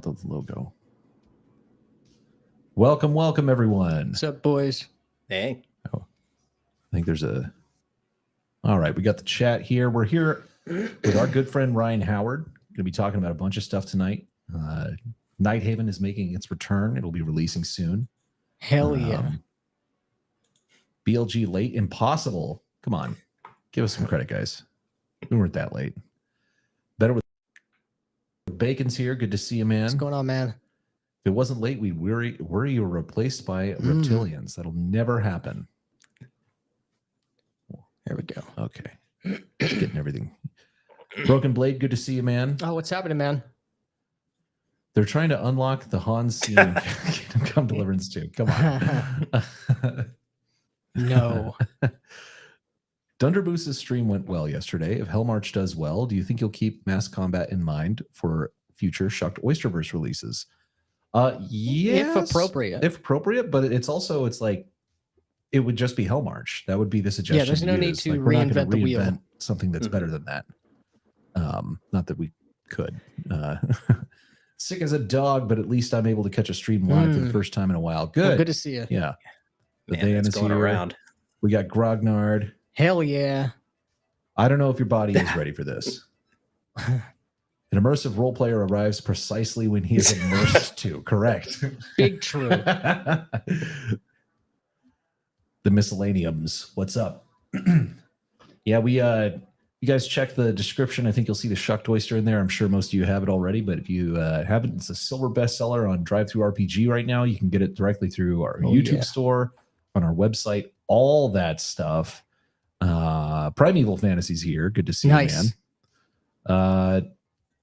out the logo. Welcome, everyone. What's up, boys? Hey. Oh, I think there's a... All right, we got the chat here. We're here with our good friend Ryan Howard. Going to be talking about a bunch of stuff tonight. Nighthaven is making its return. It'll be releasing soon. Hell yeah. BLG late? Impossible. Come on. Give us some credit, guys. We weren't that late. Better with Bacon's here. Good to see you, man. What's going on, man? If it wasn't late, we'd worry you were replaced by reptilians. That'll never happen. There we go. Okay. Just getting everything. Broken Blade, good to see you, man. Oh, what's happening, man? They're trying to unlock the Hans scene in Kingdom Come Deliverance 2. Come on. No. Dunderboost's stream went well yesterday. If Hellmarch does well, do you think you'll keep mass combat in mind for future Shucked Oysterverse releases? Yes, if appropriate. If appropriate, but it's also, it's like, it would just be Hellmarch. That would be the suggestion. Yeah, there's no need to we're not gonna reinvent the wheel. Something that's better than that. Not that we could. Sick as a dog, but at least I'm able to catch a stream live for the first time in a while. Good. Well, good to see you. Yeah. The Man, Dan it's is going here. around. We got Grognard. Hell yeah. I don't know if your body is ready for this. An immersive role player arrives precisely when he is immersed to. Correct. Big true. The miscellaneums. What's up? Yeah, we you guys check the description. I think you'll see the Shucked Oyster in there. I'm sure most of you have it already, but if you haven't, it's a silver bestseller on DriveThruRPG right now. You can get it directly through our YouTube store, on our website, all that stuff. Primeval Fantasies here. Good to see you, man.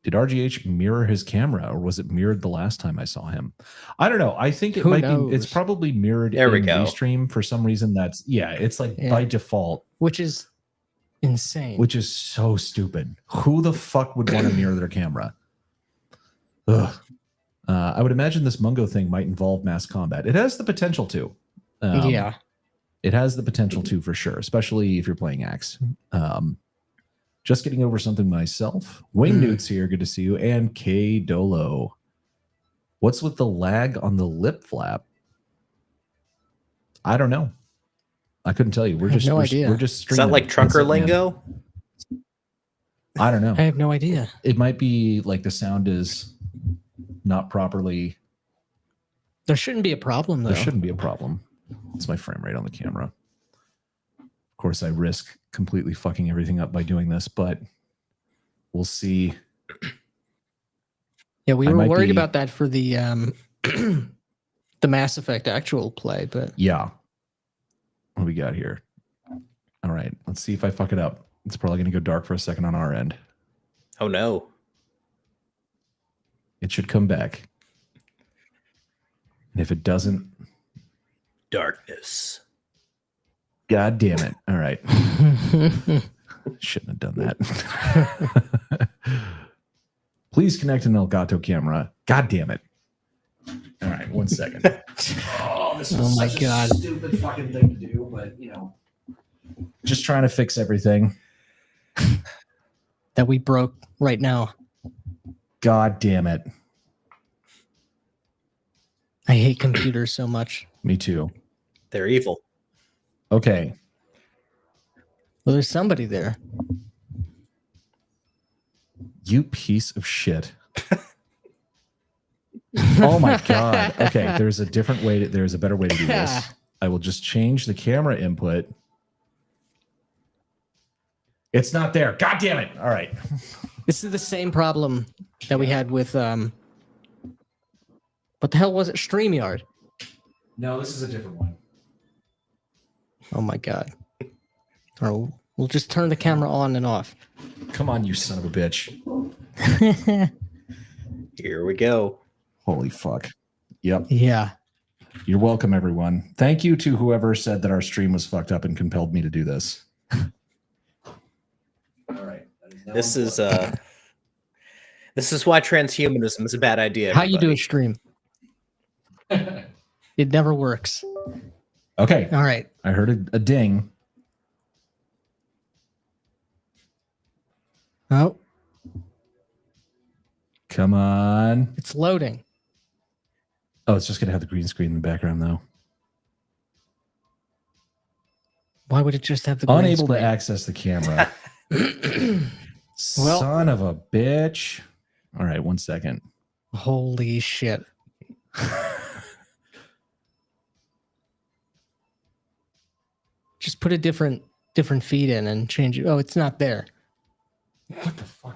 Did RGH mirror his camera, or was it mirrored the last time I saw him? I don't know. I think it might be. It's probably mirrored in Restream for some reason. That's it's like by default, which is insane. Which is so stupid. Who the fuck would want to mirror their camera? Ugh. I would imagine this Mungo thing might involve mass combat. It has the potential to. Yeah. It has the potential to, for sure, especially if you're playing Axe. Just getting over something myself. Wayne Newt's here. Good to see you. And K Dolo. What's with the lag on the lip flap? I don't know. I couldn't tell you. We're just idea. We're just streaming. Is that like trucker lingo? I don't know. I have no idea. It might be like the sound is not properly. There shouldn't be a problem, though. There shouldn't be a problem. It's my frame rate on the camera. Of course, I risk completely fucking everything up by doing this, but we'll see. Yeah, we were worried about that for the the Mass Effect actual play, but yeah. What do we got here? All right, let's see if I fuck it up. It's probably going to go dark for a second on our end. Oh no. It should come back. And if it doesn't, darkness. God damn it. All right. Shouldn't have done that. Please connect an Elgato camera. God damn it. All right, 1 second. This was my such God. a stupid fucking thing to do, but just trying to fix everything. That we broke right now. God damn it. I hate computers so much. Me too. They're evil. Okay. Well, there's somebody there. You piece of shit. Oh my God. Okay, there's a different way there's a better way to do this. I will just change the camera input. It's not there. God damn it. All right. This is the same problem that we had with what the hell was it? StreamYard. No, this is a different one. Oh my God. Or we'll just turn the camera on and off. Come on, you son of a bitch. Here we go. Holy fuck. Yep. Yeah. You're welcome, everyone. Thank you to whoever said that our stream was fucked up and compelled me to do this. All right. This is why transhumanism is a bad idea. How you do a stream? It never works. Okay. All right. I heard a ding. Oh. Come on. It's loading. Oh, it's just going to have the green screen in the background, though. Why would it just have the green Unable to screen? access the camera. Well- Son of a bitch. All right, 1 second. Holy shit. Just put a different feed in and change it. Oh, it's not there. What the fuck?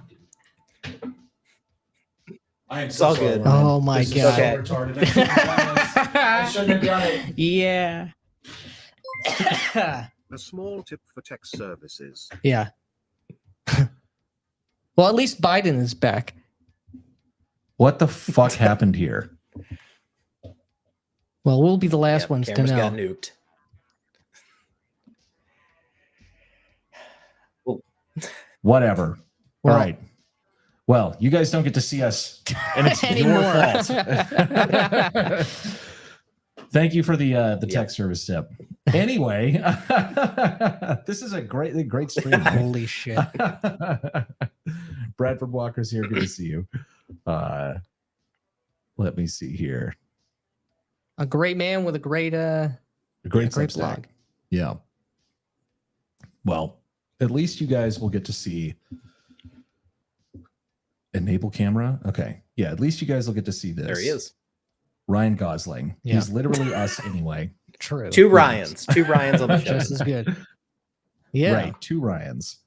I am It's all good. Ryan. Oh my This is God. Okay. so retarded. I shouldn't have done this. I shouldn't have done it. Yeah. A small tip for tech services. Yeah. Well, at least Biden is back. What the fuck happened here? Well, we'll be the last Yep, ones to cameras know. got nuked. Whatever. Well- All right. Well, you guys don't get to see us, and it's your Anymore. fault. Thank you for the tech Yep. service tip. Anyway, this is a great stream. Holy shit. Bradford Walker's here. Good to see you. Let me see here. A great man with a great Great great Substack. blog. Yeah. Well, at least you guys will get to see enable camera. Okay. Yeah, at least you guys will get to see this. There he is. Ryan Gosling. Yeah. He's literally us anyway. True. Two Ryans on the show. Just as good. Yeah. Right. 2 Ryans.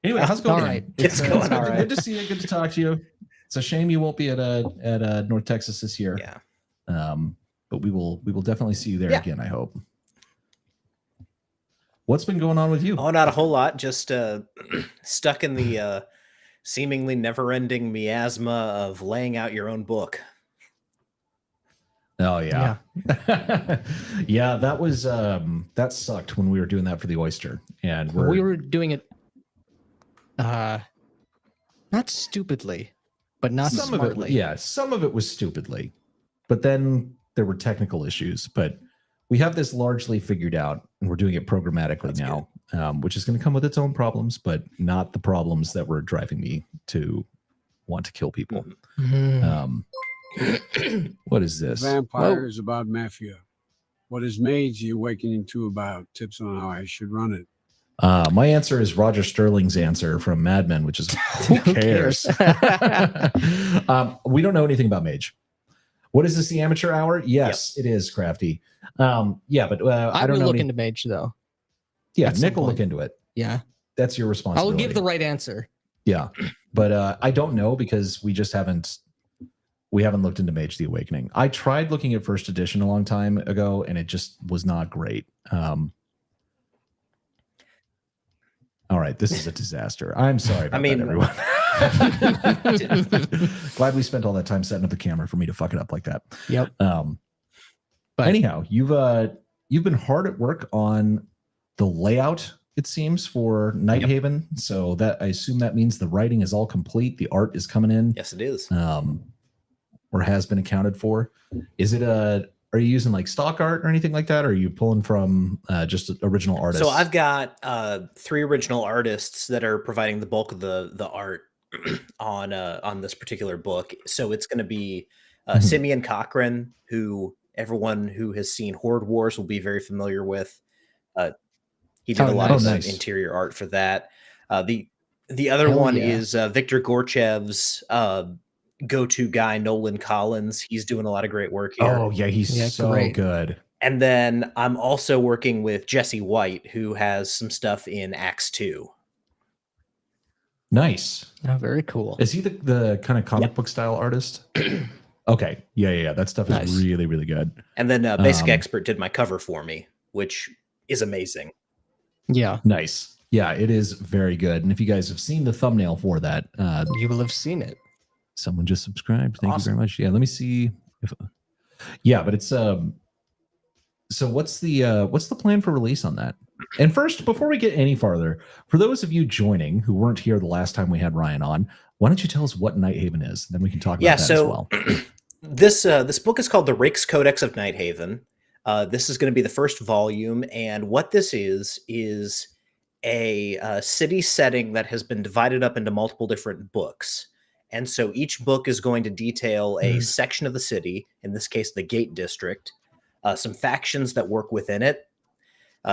Anyway, how's it going? All right. It's going good, all right. Good to see you. Good to talk to you. It's a shame you won't be at North Texas this year. Yeah. But we will definitely see you there Yeah. again, I hope. What's been going on with you? Oh, not a whole lot. Just stuck in the seemingly never-ending miasma of laying out your own book. Oh yeah. Yeah, that was that sucked when we were doing that for the Oyster. And We were doing it not stupidly, but not some smartly. of it, yeah, some of it was stupidly. But then there were technical issues. But we have this largely figured out, and we're doing it programmatically That's now, which is going to come with its own problems, but not the problems that were driving me to want to kill people. Mhm. What is this? Vampire is about mafia. What is Mage the Awakening 2 about? Tips on how I should run it. My answer is Roger Sterling's answer from Mad Men, which is who cares? We don't know anything about Mage. What is this? The amateur hour? Yes, it is, Crafty. Yeah, but I I don't will know. look into Mage though. Yeah, at some Nick will look point. into it. Yeah. That's your I will responsibility. give the right answer. Yeah, but I don't know because we haven't looked into Mage the Awakening. I tried looking at first edition a long time ago, and it just was not great. All right, this is a disaster. I'm sorry about that, everyone. Glad we spent all that time setting up the camera for me to fuck it up like that. Yep. But But- anyhow, you've been hard at work on the layout, it seems, for Nighthaven. So that I assume that means the writing is all complete. The art is coming in. Yes, it is. Or has been accounted for. Is it are you using like stock art or anything like that? Or are you pulling from just original artists? So I've got 3 original artists that are providing the bulk of the art on this particular book. So it's going to be Simeon Cochran, who everyone who has seen Horde Wars will be very familiar with. He did a lot of nice. interior art for that. The other Hell one yeah. is Victor Gorchev's go-to guy, Nolan Collins. He's doing a lot of great work here. Oh yeah, he's Yeah, so great. good. And then I'm also working with Jesse White, who has some stuff in Acts 2. Nice. Oh, very cool. Is he the kind of comic book style artist? Okay. Yeah. That stuff is Nice. really, really good. And then Basic Expert did my cover for me, which is amazing. Yeah. Nice. Yeah, it is very good. And if you guys have seen the thumbnail for that, You will have seen it. someone just subscribed. Thank Awesome. you very much. Yeah, let me see if yeah, but it's so what's the plan for release on that? And first, before we get any farther, for those of you joining who weren't here the last time we had Ryan on, why don't you tell us what Nighthaven is? Then we can talk about that as well. This book is called The Rake's Codex of Nighthaven. This is going to be the first volume, and what this is a city setting that has been divided up into multiple different books. And so each book is going to detail a section of the city, in this case, the Gate District, some factions that work within it.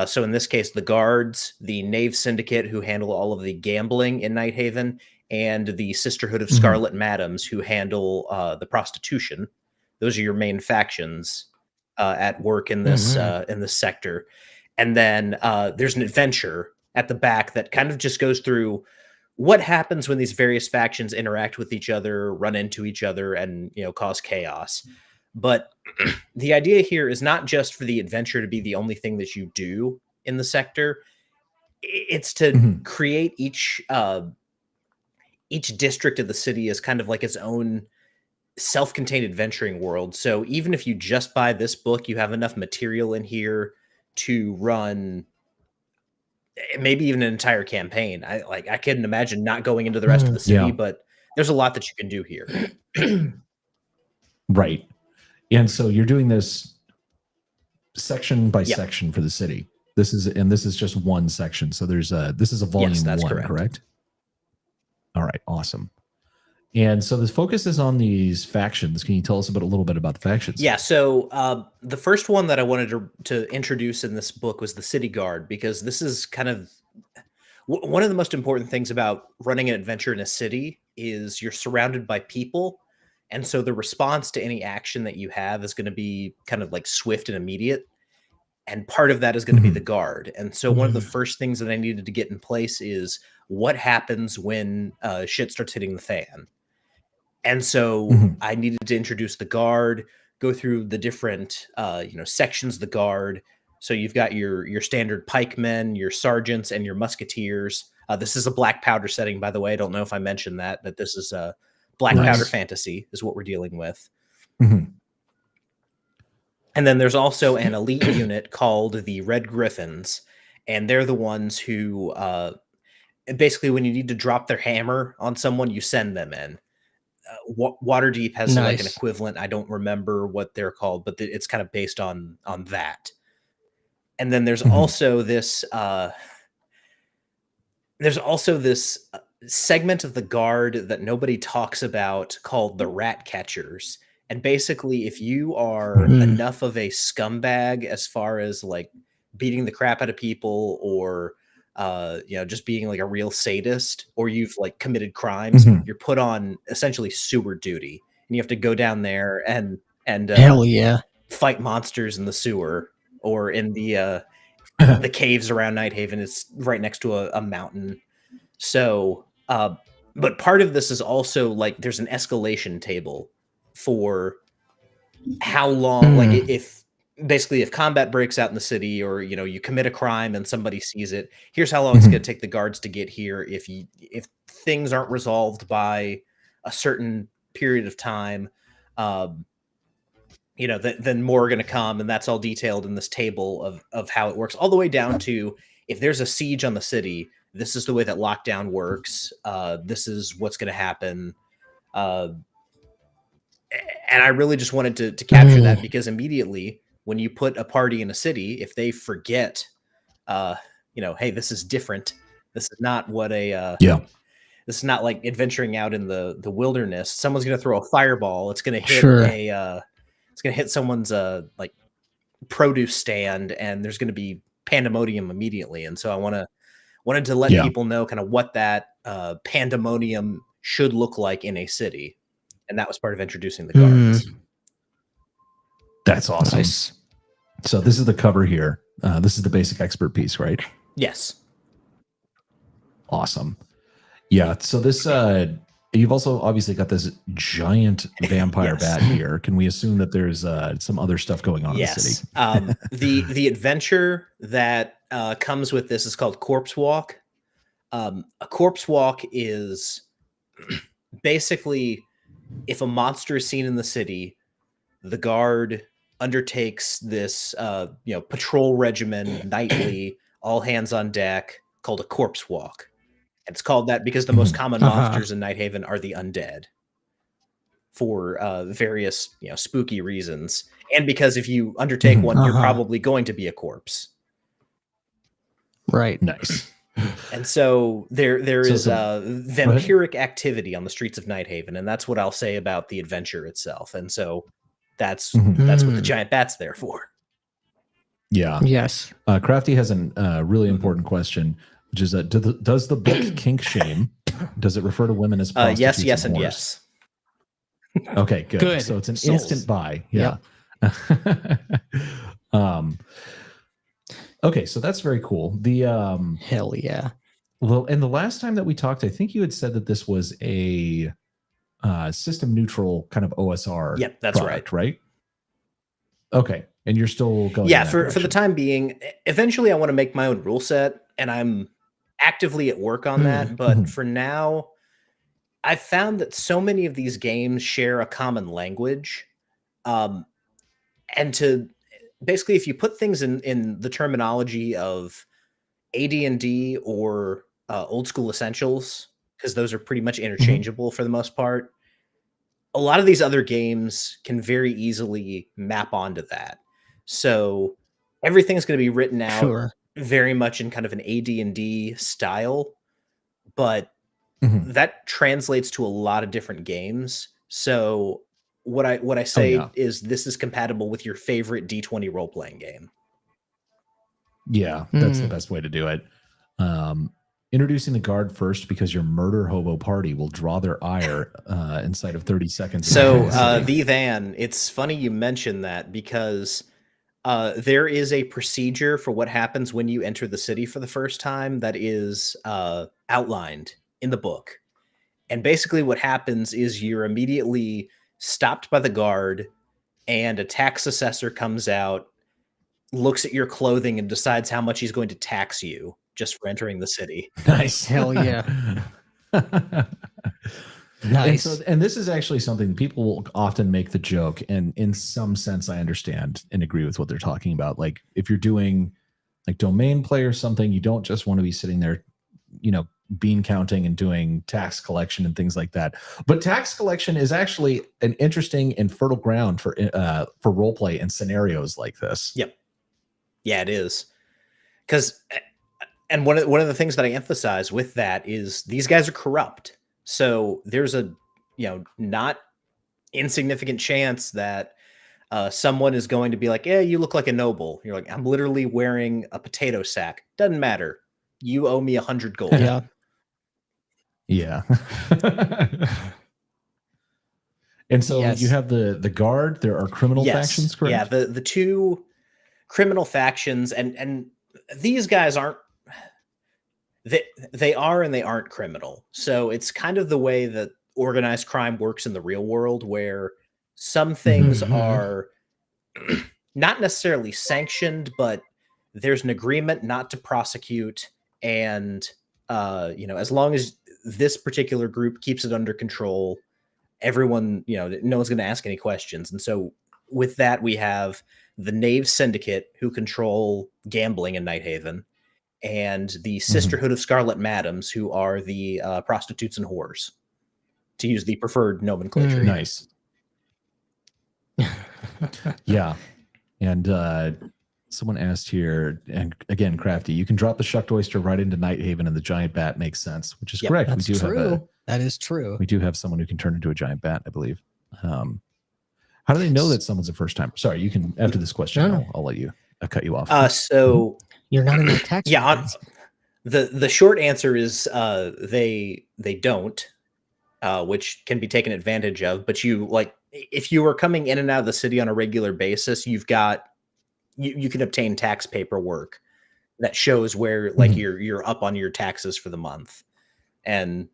So in this case, the guards, the Knave Syndicate, who handle all of the gambling in Nighthaven, and the Sisterhood of Scarlet Madams, who handle the prostitution. Those are your main factions at work in this sector. And then there's an adventure at the back that kind of just goes through what happens when these various factions interact with each other, run into each other, and cause chaos. But the idea here is not just for the adventure to be the only thing that you do in the sector. It's to create each district of the city as kind of like its own self-contained adventuring world. So even if you just buy this book, you have enough material in here to run maybe even an entire campaign. I couldn't imagine not going into the rest of the city, but there's a lot that you can do here. Right. And so you're doing this section by section for the city. This is just one section. So this is a volume one, correct? All right, awesome. And so the focus is on these factions. Can you tell us a little bit about the factions? Yeah, so the first one that I wanted to introduce in this book was the City Guard, because this is kind of one of the most important things about running an adventure in a city is you're surrounded by people. And so the response to any action that you have is going to be kind of like swift and immediate. And part of that is going to be the guard. And so one of the first things that I needed to get in place is what happens when shit starts hitting the fan. And so I needed to introduce the guard, go through the different sections of the guard. So you've got your standard pikemen, your sergeants, and your musketeers. This is a black powder setting, by the way. I don't know if I mentioned that, but this is a black powder fantasy is what we're dealing with. And then there's also an elite unit called the Red Griffins, and they're the ones who basically when you need to drop their hammer on someone, you send them in. Waterdeep has like an equivalent. I don't remember what they're called, but it's kind of based on that. And then there's also this segment of the guard that nobody talks about called the Rat Catchers. And basically, if you are enough of a scumbag as far as like beating the crap out of people, or just being like a real sadist, or you've like committed crimes, you're put on essentially sewer duty, and you have to go down there and hell yeah, fight monsters in the sewer or in the caves around Nighthaven. It's right next to a mountain. So, but part of this is also like there's an escalation table for how long, like if combat breaks out in the city, or you commit a crime and somebody sees it, here's how long it's going to take the guards to get here. If things aren't resolved by a certain period of time, then more are going to come, and that's all detailed in this table of how it works, all the way down to if there's a siege on the city, this is the way that lockdown works. This is what's going to happen. And I really just wanted to capture that, because immediately when you put a party in a city, if they forget, hey, this is different. This is not what this is not like adventuring out in the wilderness. Someone's going to throw a fireball. It's going to hit it's going to hit someone's like produce stand, and there's going to be pandemonium immediately. And so I wanted to let people know kind of what that pandemonium should look like in a city. And that was part of introducing the guards. That's awesome. Nice. So this is the cover here. This is the basic expert piece, right? Yes. Awesome. Yeah. So this, you've also obviously got this giant vampire bat here. Can we assume that there's some other stuff going on in the city? The adventure that comes with this is called Corpse Walk. A corpse walk is basically, if a monster is seen in the city, the guard undertakes this patrol regimen nightly, all hands on deck, called a corpse walk. And it's called that because the most common monsters in Nighthaven are the undead, for various spooky reasons, and because if you undertake one, you're probably going to be a corpse. Right. Nice. And so there So is ahead. vampiric activity on the streets of Nighthaven, and that's what I'll say about the adventure itself. And so that's Mhm. that's what the Hmm. giant bat's there for. Yeah. Yes. Crafty has a really Mhm. important question, which is does the book kink shame, does it refer to women as prostitutes Yes, and and whores? yes. Okay, good. Good. So it's an Sold. instant buy. Yeah. um, okay, so that's very cool. The Hell yeah. well, and the last time that we talked, I think you had said that this was a system neutral kind of OSR. Yep, that's product, right? Okay, and you're still going. Yeah, in that for the direction. time being. Eventually, I want to make my own rule set, and I'm actively at work on that. But Mhm. for now, I've found that so many of these games share a common language, and to basically, if you put things in the terminology of AD&D or old school essentials, because those are pretty much interchangeable for the most part, a lot of these other games can very easily map onto that. So everything's going to be written out Sure. very much in kind of an AD&D style, but Mhm. that translates to a lot of different games. So what I say yeah. is this is compatible with your favorite D20 role playing game. Yeah, that's the Mm. best way to do it. Introducing the guard first because your murder hobo party will draw their ire inside of 30 seconds. So The the Van, it's funny you mentioned that because there is a procedure for what happens when you enter the city for the first time that is outlined in the book. And basically what happens is you're immediately stopped by the guard and a tax assessor comes out, looks at your clothing and decides how much he's going to tax you just for entering the city. nice. Hell yeah. And Nice. so, and this is actually something people will often make the joke, and in some sense, I understand and agree with what they're talking about. Like if you're doing like domain play or something, you don't just want to be sitting there, bean counting and doing tax collection and things like that. But tax collection is actually an interesting and fertile ground for role play and scenarios like this. Yep. Yeah, it is. Because, and one of the things that I emphasize with that is these guys are corrupt. So there's a, not insignificant chance that someone is going to be like, "Yeah, you look like a noble." You're like, "I'm literally wearing a potato sack. Doesn't matter. You owe me 100 gold." Yeah. Yeah. And so Yes. you have the guard. There are criminal factions, correct? Yeah, the two criminal factions, and these guys aren't. They are and they aren't criminal. So it's kind of the way that organized crime works in the real world, where some things Mhm. are not necessarily sanctioned, but there's an agreement not to prosecute, and as long as this particular group keeps it under control, everyone, no one's going to ask any questions. And so with that, we have the Knave Syndicate, who control gambling in Nighthaven, and the Sisterhood of Scarlet Madams, who are the prostitutes and whores, to use the preferred nomenclature. Nice. Yeah. And someone asked here, and again, Crafty, you can drop the Shucked Oyster right into Nighthaven and the giant bat makes sense, which is Yep, correct. That's true. That is true. We do have someone who can turn into a giant bat, I believe. How do they know that someone's a first timer? Sorry, you can, after this question, No. I'll let you, I'll cut you off. So You're not in my tax. yeah, returns. the short answer is they don't, which can be taken advantage of. But if you are coming in and out of the city on a regular basis, you've got you can obtain tax paperwork that shows where you're up on your taxes for the month, and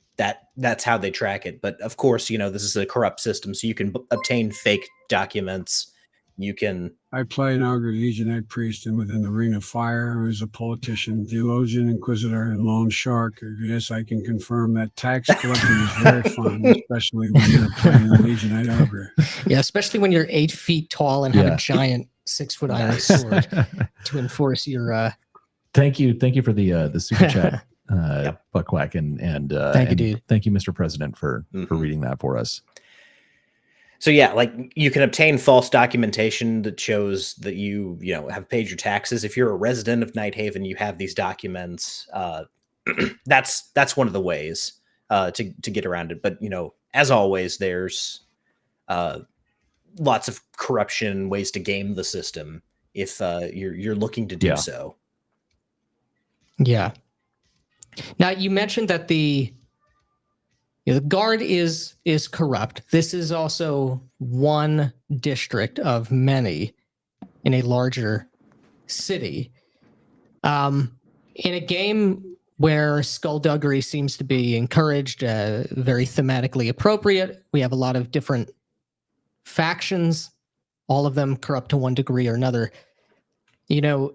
that's how they track it. But of course, this is a corrupt system, so you can obtain fake documents. You can. I play an Augur Legionite priest, and within the Ring of Fire, who's a politician, theologian, inquisitor, and loan shark. Yes, I can confirm that tax collecting is very fun, especially when you're playing a Legionite Augur. Yeah, especially when you're 8 feet tall and have Yeah. a giant 6-foot iron sword to enforce your. Thank you for the super chat, Yep. Buckquack, and Thank you, and dude. thank you, Mr. President, for reading that for us. So yeah, you can obtain false documentation that shows that you have paid your taxes. If you're a resident of Nighthaven, you have these documents. that's one of the ways to get around it. But as always, there's lots of corruption, ways to game the system if you're looking to do so. Yeah. Now you mentioned that the guard is corrupt. This is also one district of many in a larger city. In a game where skullduggery seems to be encouraged, very thematically appropriate, we have a lot of different factions, all of them corrupt to one degree or another. I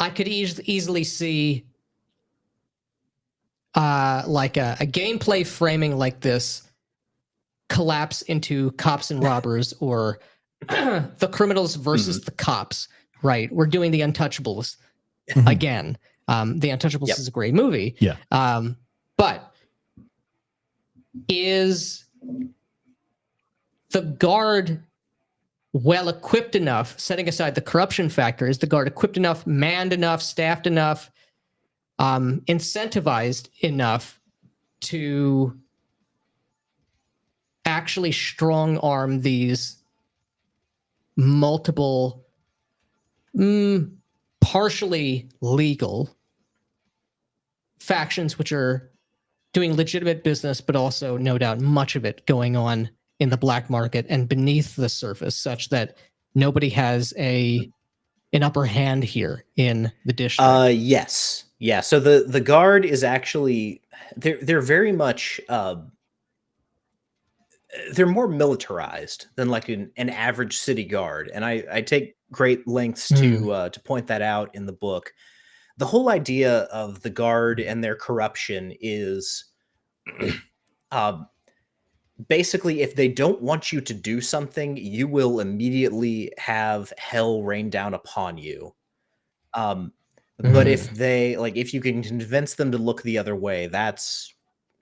could easily see like a gameplay framing like this collapse into cops and robbers, or the criminals versus the cops. Right, we're doing the Untouchables again. The Untouchables is a great movie. Yeah. But is the guard well equipped enough, setting aside the corruption factor, is the guard equipped enough, manned enough, staffed enough, incentivized enough to actually strong arm these multiple partially legal factions which are doing legitimate business, but also no doubt much of it going on in the black market and beneath the surface, such that nobody has an upper hand here in the district? Yes. Yeah. So the guard is actually they're very much they're more militarized than like an average city guard, and I take great lengths to point that out in the book. The whole idea of the guard and their corruption is basically, if they don't want you to do something, you will immediately have hell rain down upon you. But if you can convince them to look the other way, that's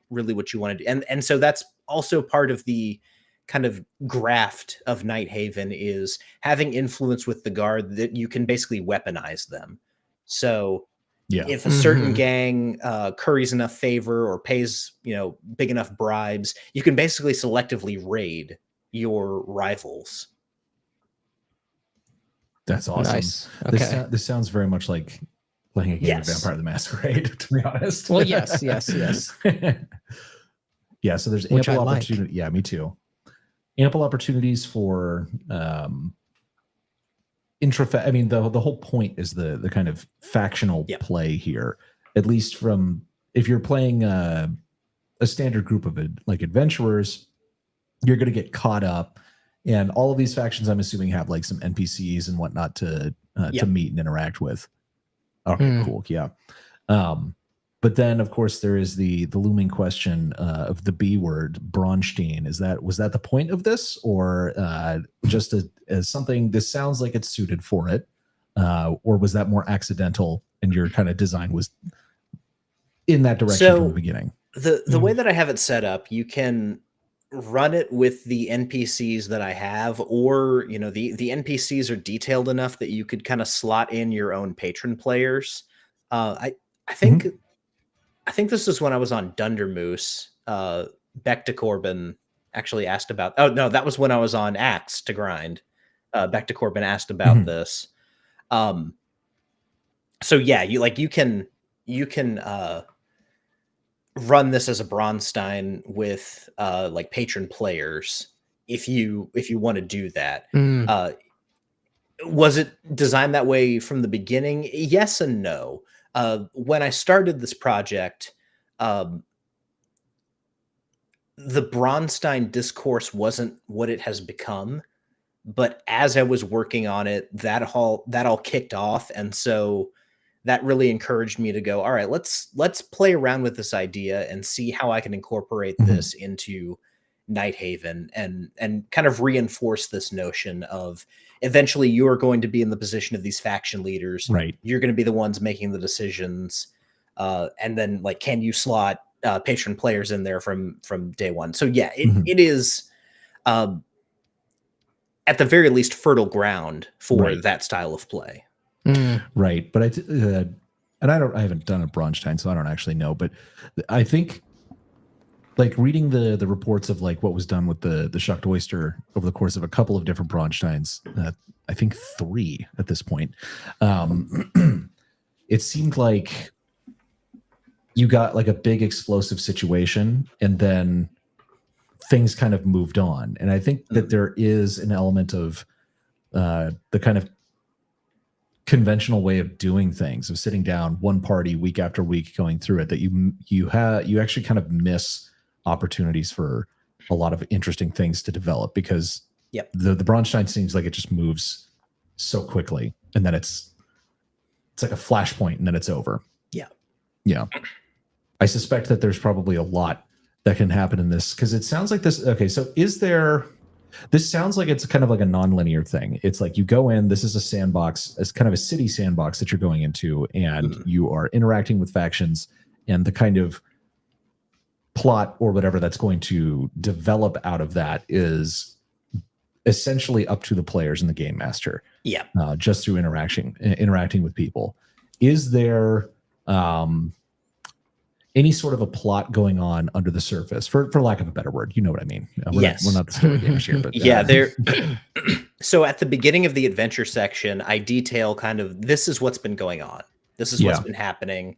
really what you want to do. And so that's also part of the kind of graft of Nighthaven, is having influence with the guard that you can basically weaponize them. So if a certain gang curries enough favor or pays, big enough bribes, you can basically selectively raid your rivals. That's awesome. Nice. Okay. This sounds very much like playing a game of Vampire the Masquerade, to be honest. Well, yes. Yeah, so there's Which ample I like. opportunity. Yeah, me too. Ample opportunities for I mean, the whole point is the kind of factional play here. At least from, if you're playing a standard group of like adventurers, you're going to get caught up, and all of these factions, I'm assuming, have like some NPCs and whatnot to meet and interact with. Okay, cool. Yeah. But then, of course, there is the looming question of the B word, Braunstein. Was that the point of this, or just as something? This sounds like it's suited for it, or was that more accidental, and your kind of design was in that direction from the beginning? The way that I have it set up, you can run it with the NPCs that I have, or the NPCs are detailed enough that you could kind of slot in your own patron players. I think. I think this is when I was on Dundermoose. Becta Corbin actually asked about. Oh no, that was when I was on Axe to Grind. Becta Corbin asked about this. So yeah, you can run this as a Braunstein with like patron players if you want to do that. Was it designed that way from the beginning? Yes and no. When I started this project, the Braunstein discourse wasn't what it has become, but as I was working on it, that all kicked off, and so that really encouraged me to go, all right, let's play around with this idea and see how I can incorporate this into Nighthaven and kind of reinforce this notion of eventually you're going to be in the position of these faction leaders. Right. You're going to be the ones making the decisions. And then like, can you slot patron players in there from day one? So yeah, it is at the very least fertile ground for that style of play. Right. But and I haven't done a Bronstein, so I don't actually know, but I think like reading the reports of like what was done with the Shucked Oyster over the course of a couple of different Bronsteins, I think 3 at this point, it seemed like you got like a big explosive situation and then things kind of moved on. And I think that there is an element of the kind of conventional way of doing things, of sitting down one party week after week going through it, that you actually kind of miss opportunities for a lot of interesting things to develop, because the Bronstein seems like it just moves so quickly, and then it's like a flashpoint and then it's over. Yeah. I suspect that there's probably a lot that can happen in this, because it sounds like this. Okay, so this sounds like it's kind of like a non-linear thing. It's like you go in, this is a sandbox, it's kind of a city sandbox that you're going into, and you are interacting with factions, and the kind of plot or whatever that's going to develop out of that is essentially up to the players and the game master. Just through interacting with people. Is there any sort of a plot going on under the surface, for lack of a better word? You know what I mean? We're not the story gamers here, but there. So at the beginning of the adventure section, I detail kind of, this is what's been going on. This is what's been happening.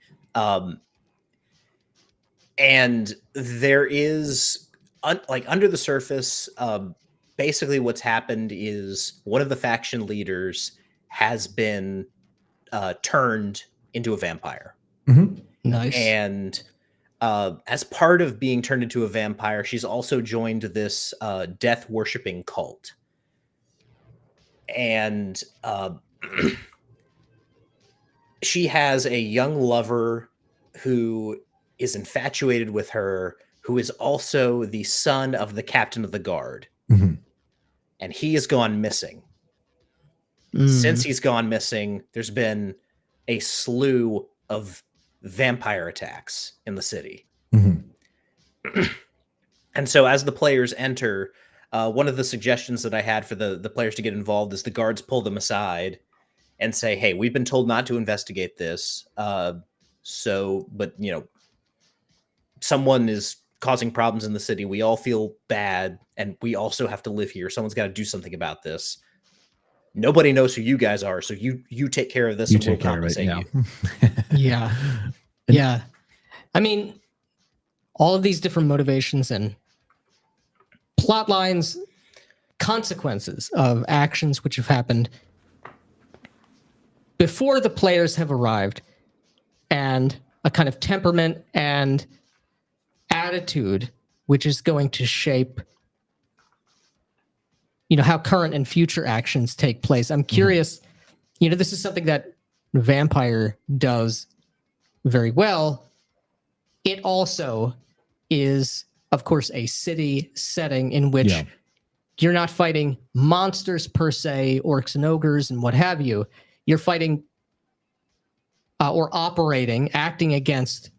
And there is like under the surface, basically what's happened is one of the faction leaders has been turned into a vampire. Nice. And as part of being turned into a vampire, she's also joined this death worshipping cult. And she has a young lover who is infatuated with her, who is also the son of the captain of the guard. And he has gone missing. Since he's gone missing, there's been a slew of vampire attacks in the city. And so as the players enter, one of the suggestions that I had for the players to get involved is the guards pull them aside and say, hey, we've been told not to investigate this. But someone is causing problems in the city. We all feel bad, and we also have to live here. Someone's got to do something about this. Nobody knows who you guys are, so you take care of this, and we'll compensate you. Yeah. I mean, all of these different motivations and plot lines, consequences of actions which have happened before the players have arrived, and a kind of temperament and attitude which is going to shape how current and future actions take place. I'm curious, this is something that Vampire does very well. It also is, of course, a city setting in which you're not fighting monsters per se, orcs and ogres and what have you. You're fighting or operating, acting against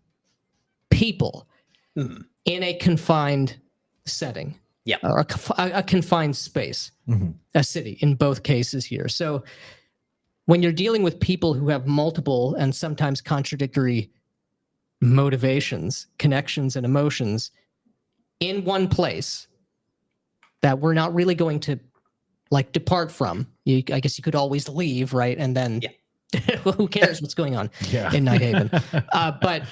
people in a confined setting. Or a confined space, a city in both cases here. So when you're dealing with people who have multiple and sometimes contradictory motivations, connections, and emotions in one place that we're not really going to depart from, I guess you could always leave, right? And then who cares what's going on in Nighthaven? But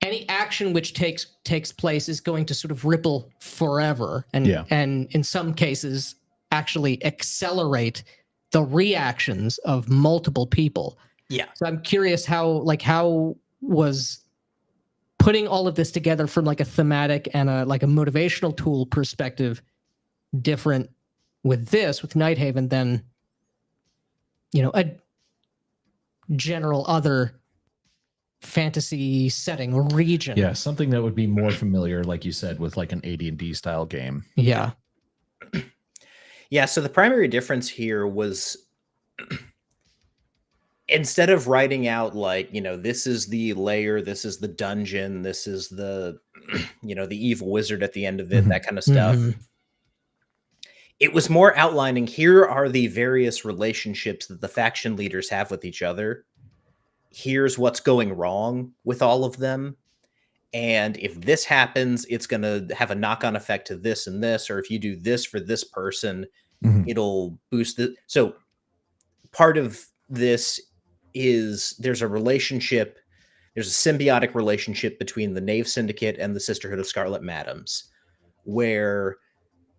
any action which takes place is going to sort of ripple forever, and in some cases actually accelerate the reactions of multiple people. So I'm curious how was putting all of this together from a thematic and a motivational tool perspective different with Nighthaven than a general other fantasy setting or region. Something that would be more familiar, like you said, with an AD&D style game. So the primary difference here was instead of writing out this is the layer, this is the dungeon, this is the the evil wizard at the end of it, that kind of stuff. it was more outlining, here are the various relationships that the faction leaders have with each other. Here's what's going wrong with all of them. And if this happens, it's going to have a knock-on effect to this and this, or if you do this for this person, it'll boost the. So part of this is there's a relationship, there's a symbiotic relationship between the Knave Syndicate and the Sisterhood of Scarlet Madams, where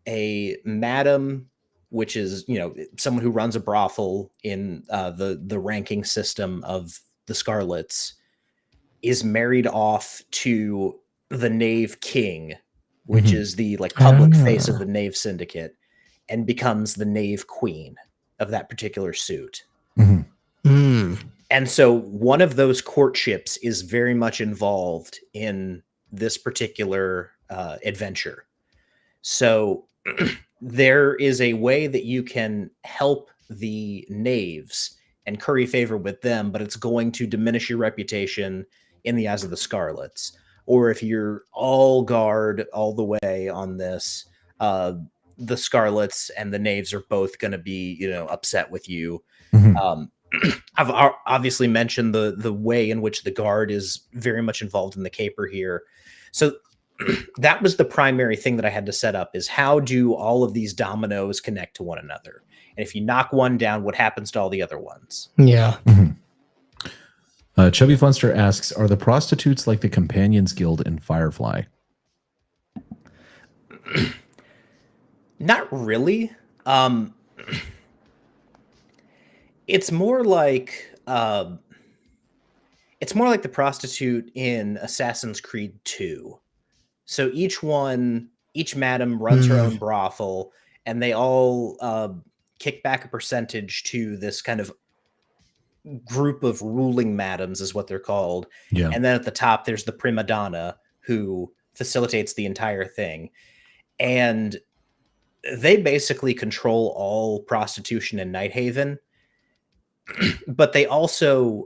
a madam, which is, you know, someone who runs a brothel in the ranking system of the Scarlets, is married off to the Knave King, which is the like public face of the Knave Syndicate, and becomes the Knave Queen of that particular suit. And so one of those courtships is very much involved in this particular adventure. So there is a way that you can help the knaves and curry favor with them, but it's going to diminish your reputation in the eyes of the Scarlets. Or if you're all guard all the way on this, the Scarlets and the knaves are both going to be, you know, upset with you. I've obviously mentioned the way in which the guard is very much involved in the caper here. So that was the primary thing that I had to set up, is how do all of these dominoes connect to one another? And if you knock one down, what happens to all the other ones? Yeah. Chubby Funster asks, are the prostitutes like the Companions Guild in Firefly? Not really. It's more like the prostitute in Assassin's Creed 2. So each madam runs her own brothel, and they all kick back a percentage to this kind of group of ruling madams, is what they're called. Yeah. And then at the top, there's the prima donna who facilitates the entire thing. And they basically control all prostitution in Nighthaven. But they also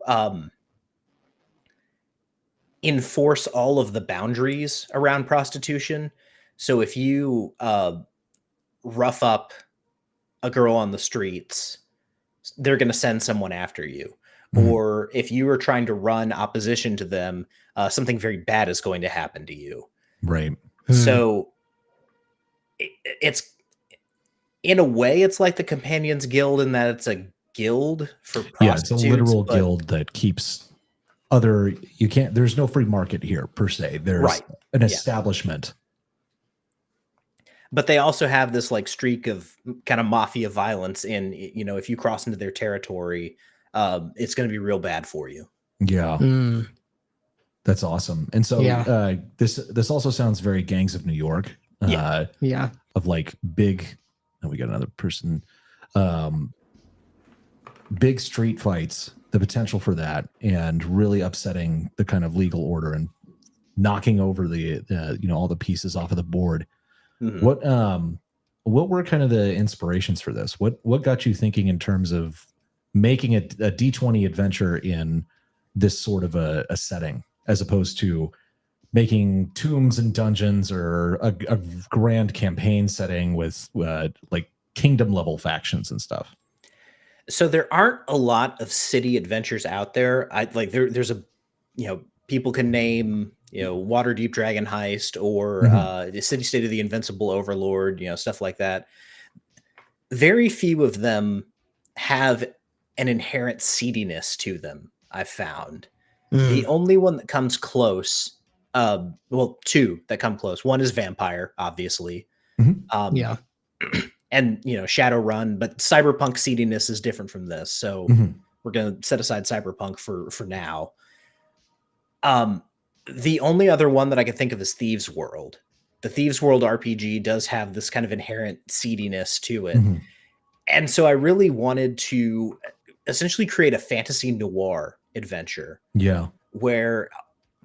enforce all of the boundaries around prostitution. So if you rough up a girl on the streets, they're going to send someone after you. Or if you are trying to run opposition to them, something very bad is going to happen to you. Right. So it's, in a way, it's like the Companions Guild in that it's a guild for prostitutes. Yeah, it's a literal guild that keeps there's no free market here per se. There's an establishment. But they also have this like streak of kind of mafia violence in, you know, if you cross into their territory, it's going to be real bad for you. Yeah. That's awesome. And so this also sounds very Gangs of New York. Of like big, and we got another person, big street fights, the potential for that, and really upsetting the kind of legal order and knocking over the you know, all the pieces off of the board. What were kind of the inspirations for this? What got you thinking in terms of making a D20 adventure in this sort of a setting, as opposed to making tombs and dungeons or a grand campaign setting with like kingdom level factions and stuff? So there aren't a lot of city adventures out there. There's a, you know, people can name, you know, Waterdeep Dragon Heist or the City State of the Invincible Overlord, you know, stuff like that. Very few of them have an inherent seediness to them, I've found. The only one that comes close, two that come close. One is Vampire, obviously. And, you know, Shadowrun, but Cyberpunk seediness is different from this. So we're going to set aside Cyberpunk for now. The only other one that I can think of is Thieves World. The Thieves World RPG does have this kind of inherent seediness to it. And so I really wanted to essentially create a fantasy noir adventure. Yeah. Where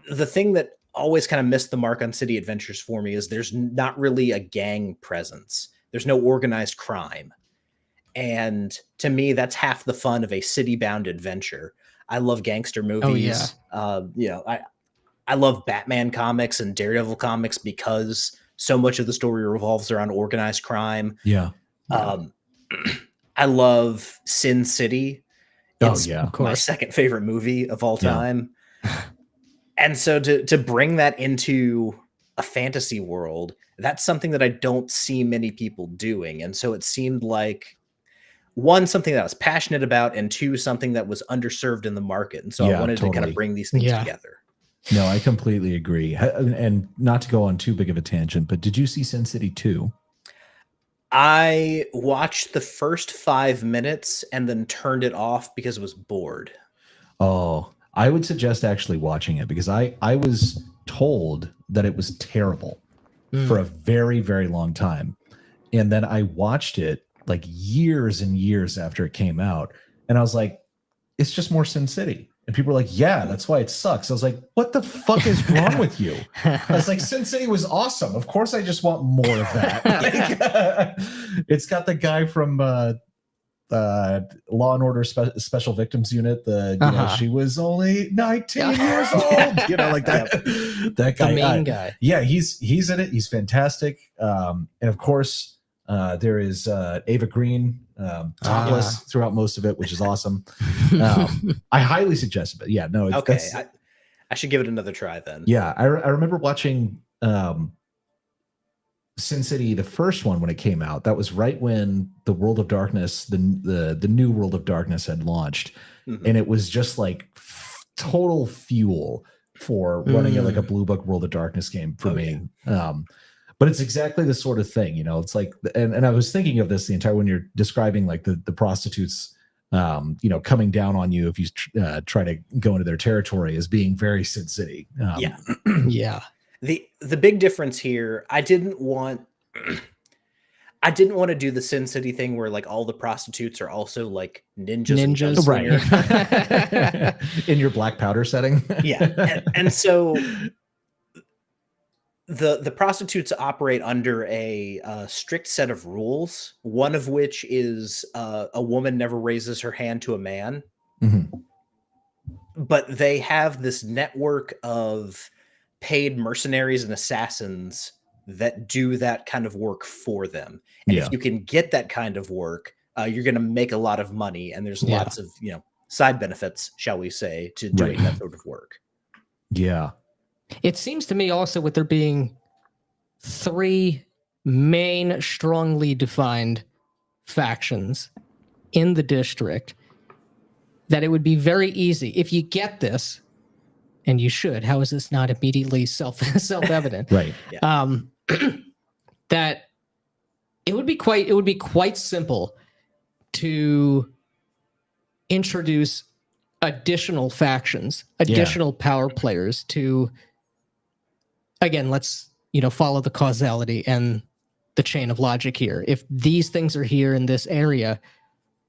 the thing that always kind of missed the mark on city adventures for me is there's not really a gang presence. There's no organized crime. And to me, that's half the fun of a city-bound adventure. I love gangster movies. You know, I love Batman comics and Daredevil comics because so much of the story revolves around organized crime. Yeah. I love Sin City. Oh, It's yeah. Of my course. second favorite movie of all Yeah. time. And so to bring that into a fantasy world, that's something that I don't see many people doing. And so it seemed like, one, something that I was passionate about, and two, something that was underserved in the market. And so I Yeah, wanted to kind totally. of bring these things Yeah. together. No, I completely agree. And not to go on too big of a tangent, but did you see Sin City 2? I watched the first 5 minutes and then turned it off because I was bored. Oh, I would suggest actually watching it because I was told that it was terrible for a very, very long time. And then I watched it like years and years after it came out. And I was like, it's just more Sin City. And people were like, yeah, that's why it sucks. I was like, what the fuck is wrong with you? I was like, Sin City was awesome. Of course, I just want more of that. Like, it's got the guy from Law and Order Special Victims Unit. She was only 19 years old. You know, like that. That guy, The main guy. Yeah, he's in it. He's fantastic. And of course, there is Ava Green, topless throughout most of it, which is awesome. I highly suggest it. But yeah, no, Okay, I should give it another try then. yeah, I remember watching Sin City, the first one, when it came out. That was right when the World of Darkness, the new World of Darkness had launched, and it was just like total fuel for running like a Blue Book World of Darkness game for me. Yeah. But it's exactly the sort of thing, you know. It's like, and I was thinking of this the entire when you're describing like the prostitutes, coming down on you if you try to go into their territory as being very Sin City. Yeah. Yeah. The big difference here, I didn't want to do the Sin City thing where like all the prostitutes are also like ninjas and right? In your black powder setting. Yeah, and so the prostitutes operate under a strict set of rules. One of which is a woman never raises her hand to a man, but they have this network of paid mercenaries and assassins that do that kind of work for them. And if you can get that kind of work, you're going to make a lot of money. And there's lots of, side benefits, shall we say, to doing that sort of work. Yeah. It seems to me also with there being 3 main strongly defined factions in the district that it would be very easy if you get this. And you should. How is this not immediately self-evident? Right. That it would be quite simple to introduce additional factions, additional power players to, again, let's follow the causality and the chain of logic here. If these things are here in this area,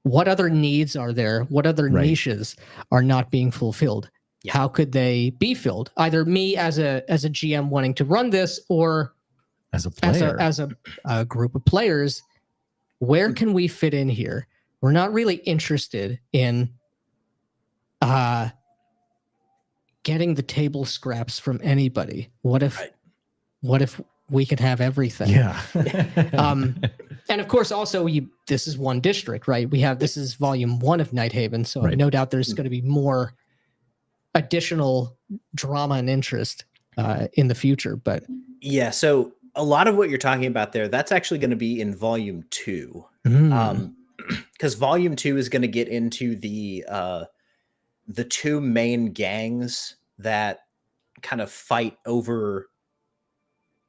what other needs are there? What other niches are not being fulfilled? How could they be filled? Either me as a GM wanting to run this, or as a player, as a group of players. Where can we fit in here? We're not really interested in getting the table scraps from anybody. What if we can have everything? Yeah. And of course, also this is one district, right? This is volume 1 of Nighthaven, so no doubt there's going to be more additional drama and interest in the future. But yeah, so a lot of what you're talking about there, that's actually going to be in volume 2. Because volume 2 is going to get into the 2 main gangs that kind of fight over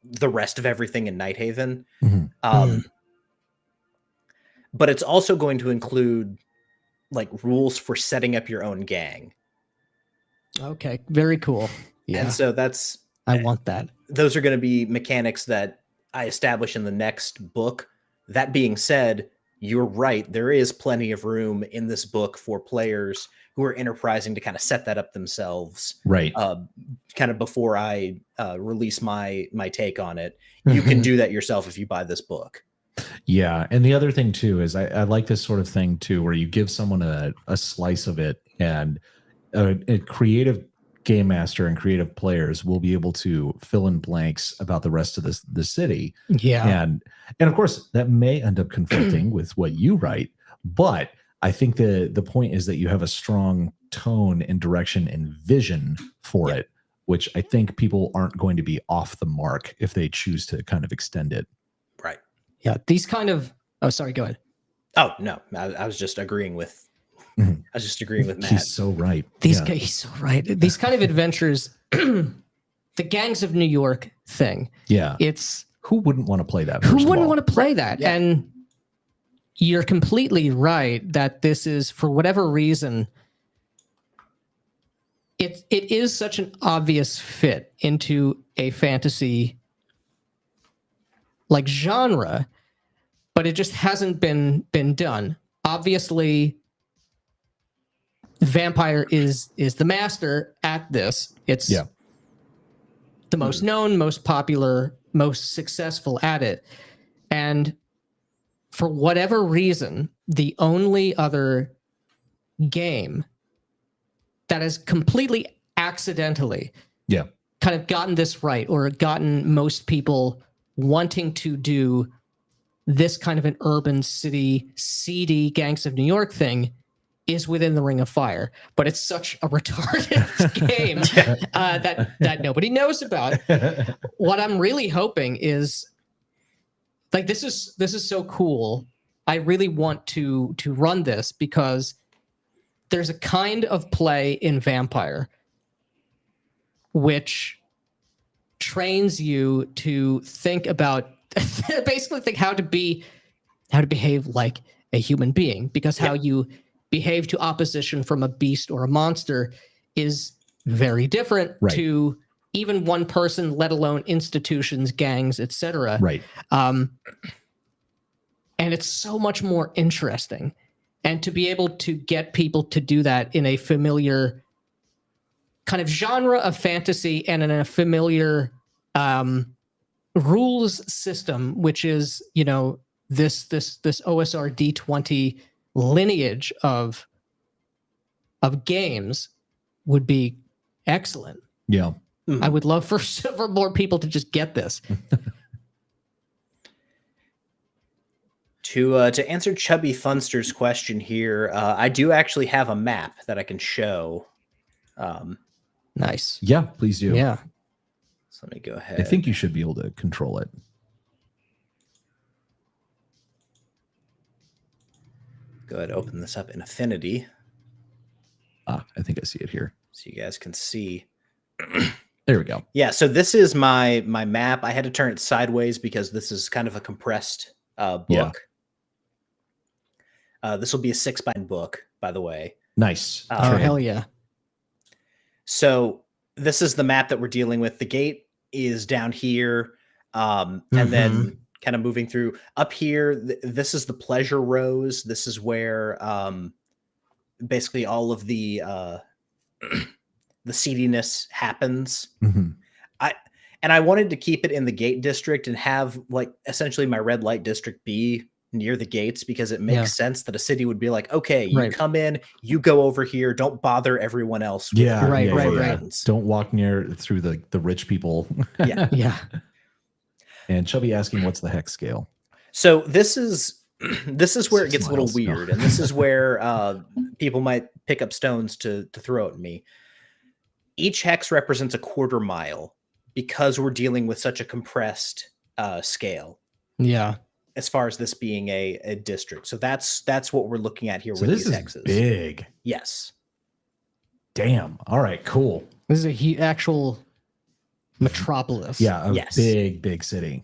the rest of everything in Nighthaven. But it's also going to include like rules for setting up your own gang. Okay, very cool. Yeah. And so I want that. Those are going to be mechanics that I establish in the next book. That being said, you're right. There is plenty of room in this book for players who are enterprising to kind of set that up themselves. Right. Kind of before I release my take on it. You can do that yourself if you buy this book. Yeah. And the other thing too is I like this sort of thing too, where you give someone a slice of it, and a creative game master and creative players will be able to fill in blanks about the rest of the city. Yeah. And of course that may end up conflicting with what you write, but I think the point is that you have a strong tone and direction and vision for it, which I think people aren't going to be off the mark if they choose to kind of extend it. Right. Yeah. These kind of, oh, sorry, go ahead. Oh no, I was just agreeing with. Mhm. I was just agreeing with Matt. He's so right. These Yeah. guys, he's so right. These kind of adventures, the Gangs of New York thing. Yeah. It's Who wouldn't want to play that? who wouldn't want to play that? Yeah. And you're completely right that this is, for whatever reason, it is such an obvious fit into a fantasy like genre, but it just hasn't been done. Obviously, Vampire is the master at this. It's the most known, most popular, most successful at it. And for whatever reason, the only other game that has completely accidentally kind of gotten this right, or gotten most people wanting to do this kind of an urban city, seedy Gangs of New York thing, is Within the Ring of Fire. But it's such a retarded game that nobody knows about. What I'm really hoping is, like, this is so cool. I really want to run this because there's a kind of play in Vampire which trains you to think about, basically think how to behave like a human being, because how you behave to opposition from a beast or a monster is very different to even one person, let alone institutions, gangs, etc. Right. And it's so much more interesting. And to be able to get people to do that in a familiar kind of genre of fantasy and in a familiar rules system, which is, you know, this OSR D20 lineage of games, would be excellent. Yeah. I would love for more people to just get this. To answer Chubby Funster's question here, I do actually have a map that I can show. Nice. Yeah, please do. Yeah. So let me go ahead. I think you should be able to control it. Go ahead, open this up in Affinity I think I see it here. so you guys can see. There we go. Yeah, so this is my map. I had to turn it sideways because this is kind of a compressed book. Yeah. This will be a 6-bind book, by the way. Nice. Oh, Trade. hell yeah. So this is the map that we're dealing with. The gate is down here, and then kind of moving through up here. This is the pleasure rose. This is where basically all of the seediness happens. I wanted to keep it in the gate district and have, like, essentially my red light district be near the gates, because it makes sense that a city would be like, okay, you come in, you go over here, don't bother everyone else. Yeah, right. Don't walk through the rich people. Yeah. Yeah. And Chubby asking, what's the hex scale? So this is where it gets a little Smiles. No. weird, and this is where people might pick up stones to throw at me. Each hex represents a quarter mile because we're dealing with such a compressed scale. Yeah. As far as this being a district, so that's what we're looking at here. So with this these is hexes. big. Yes. Damn. All right, cool. This is a actual metropolis. Yeah, a Yes. big city.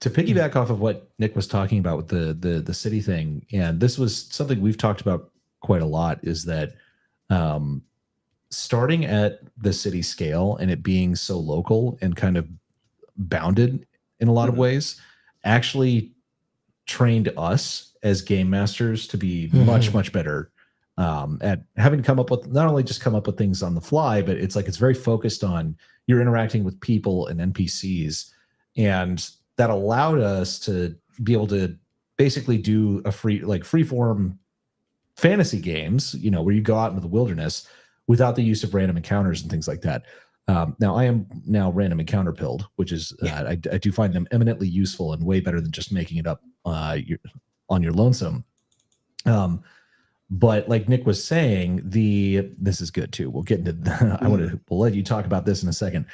To piggyback off of what Nick was talking about with the city thing, and this was something we've talked about quite a lot, is that starting at the city scale and it being so local and kind of bounded in a lot of ways actually trained us as game masters to be much better at having come up with, not only just come up with things on the fly, but it's like it's very focused on you're interacting with people and NPCs, and that allowed us to be able to basically do a free form fantasy games, you know, where you go out into the wilderness without the use of random encounters and things like that. Now I am now random encounter pilled, which is I do find them eminently useful and way better than just making it up on your lonesome. But like Nick was saying, this is good too. We'll get into we'll let you talk about this in a second.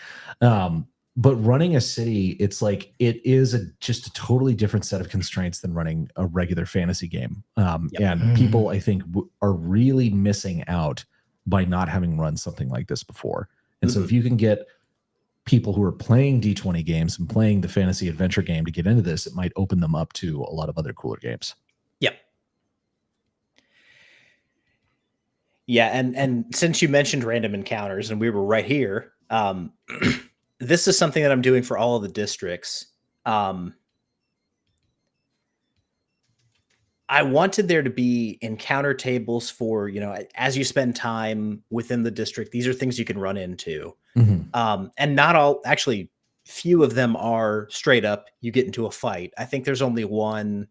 But running a city, it's like it is just a totally different set of constraints than running a regular fantasy game. And people, I think, are really missing out by not having run something like this before. And so if you can get people who are playing D20 games and playing the fantasy adventure game to get into this, it might open them up to a lot of other cooler games. Yep. Yeah, and since you mentioned random encounters and we were right here, this is something that I'm doing for all of the districts. I wanted there to be encounter tables for, as you spend time within the district, these are things you can run into. And not all, actually, few of them are straight up, you get into a fight. I think there's only one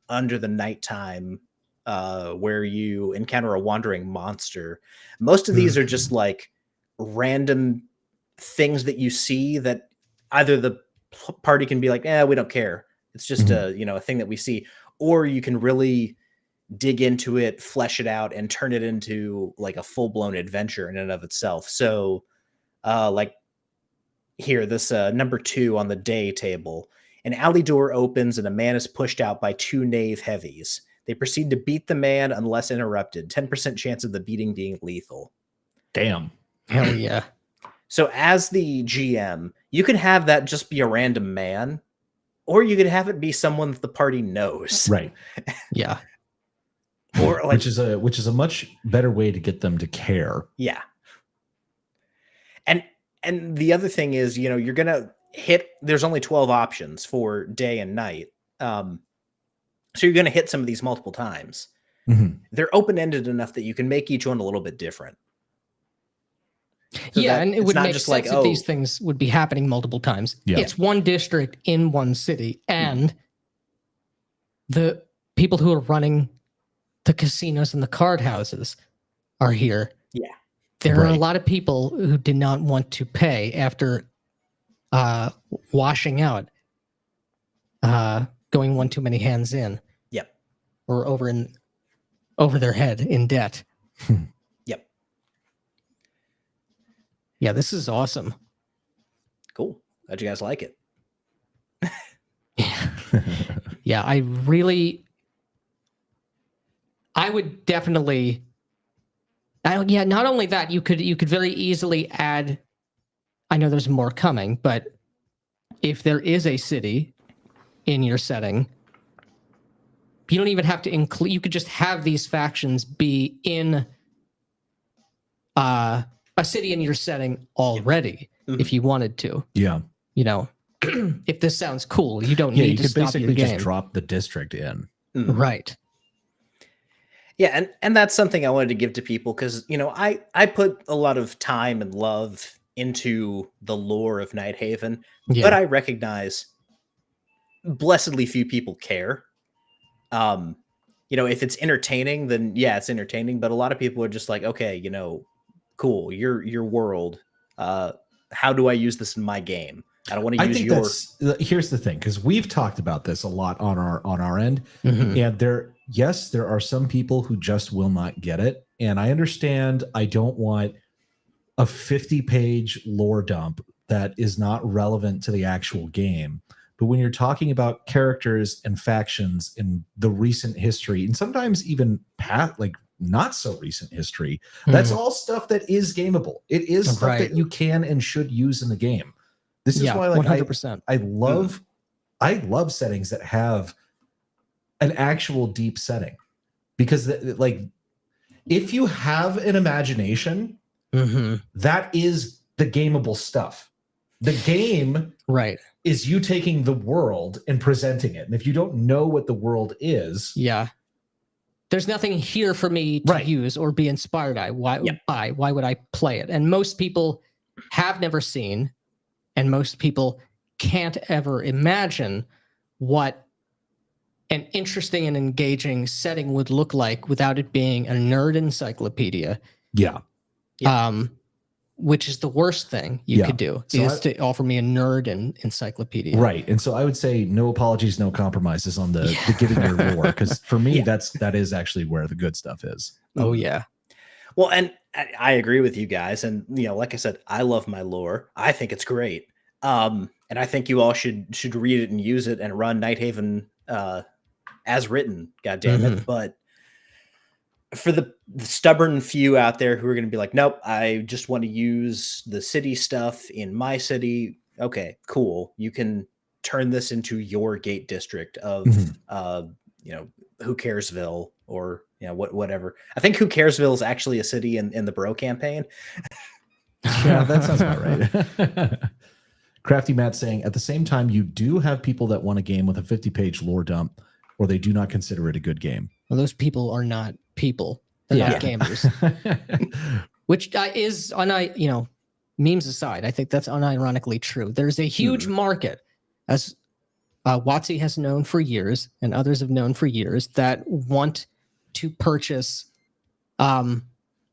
under the nighttime where you encounter a wandering monster. Most of these are just like random things that you see that either the party can be like, we don't care. It's just a thing that we see. Or you can really dig into it, flesh it out, and turn it into like a full-blown adventure in and of itself. So like here, this number 2 on the day table, an alley door opens and a man is pushed out by 2 knave heavies. They proceed to beat the man unless interrupted. 10% chance of the beating being lethal. Damn. Hell yeah. So as the GM, you can have that just be a random man, or you could have it be someone that the party knows. Right. Yeah. Or like, which is a much better way to get them to care. Yeah. And the other thing is, you're going to hit, there's only 12 options for day and night. So you're going to hit some of these multiple times. They're open-ended enough that you can make each one a little bit different. So and it would make just sense that these things would be happening multiple times. Yeah. It's one district in one city, and the people who are running the casinos and the card houses are here. Yeah. There are a lot of people who did not want to pay after washing out, going one too many hands in. Yep. Or over their head in debt. Yep. Yeah, this is awesome. Cool. Glad you guys like it. Yeah, I would definitely. Not only that, you could very easily add. I know there's more coming, but if there is a city in your setting, you don't even have to include. You could just have these factions be in a city in your setting already, if you wanted to. Yeah. If this sounds cool, you don't need you to could stop basically your game. just drop the district in. Right. Yeah, and that's something I wanted to give to people because, I put a lot of time and love into the lore of Nighthaven, but I recognize blessedly few people care. If it's entertaining, then it's entertaining, but a lot of people are just like, okay, cool, your world. How do I use this in my game? I don't want to use yours. Here's the thing, because we've talked about this a lot on our end, and there are some people who just will not get it, and I understand. I don't want a 50-page lore dump that is not relevant to the actual game. But when you're talking about characters and factions in the recent history, and sometimes even not so recent history, that's all stuff that is gameable. It is stuff that you can and should use in the game. This is why 100%. I love settings that have an actual deep setting, because if you have an imagination, that is the gameable stuff. The game is you taking the world and presenting it. And if you don't know what the world is, there's nothing here for me to use or be inspired by. Why would I play it? And most people have never seen, and most people can't ever imagine what an interesting and engaging setting would look like without it being a nerd encyclopedia. Yeah. Yeah. Which is the worst thing you Yeah. could do, So is to offer me a nerd and encyclopedia. Right. And so I would say no apologies, no compromises on the giving your lore. Because for me, Yeah. that is actually where the good stuff is. Oh yeah. Well, and I agree with you guys. And, like I said, I love my lore. I think it's great. And I think you all should read it and use it and run Nighthaven as written, God damn it. But for the stubborn few out there who are going to be like, nope, I just want to use the city stuff in my city. Okay, cool. You can turn this into your gate district of, Who Caresville, or whatever. I think Who Caresville is actually a city in the Bro campaign. Yeah, that sounds about right. Crafty Matt saying, at the same time, you do have people that want a game with a 50-page lore dump, or they do not consider it a good game. Well, those people are not people. They're not gamers. Which is, memes aside, I think that's unironically true. There's a huge market, as WotC has known for years, and others have known for years, that want to purchase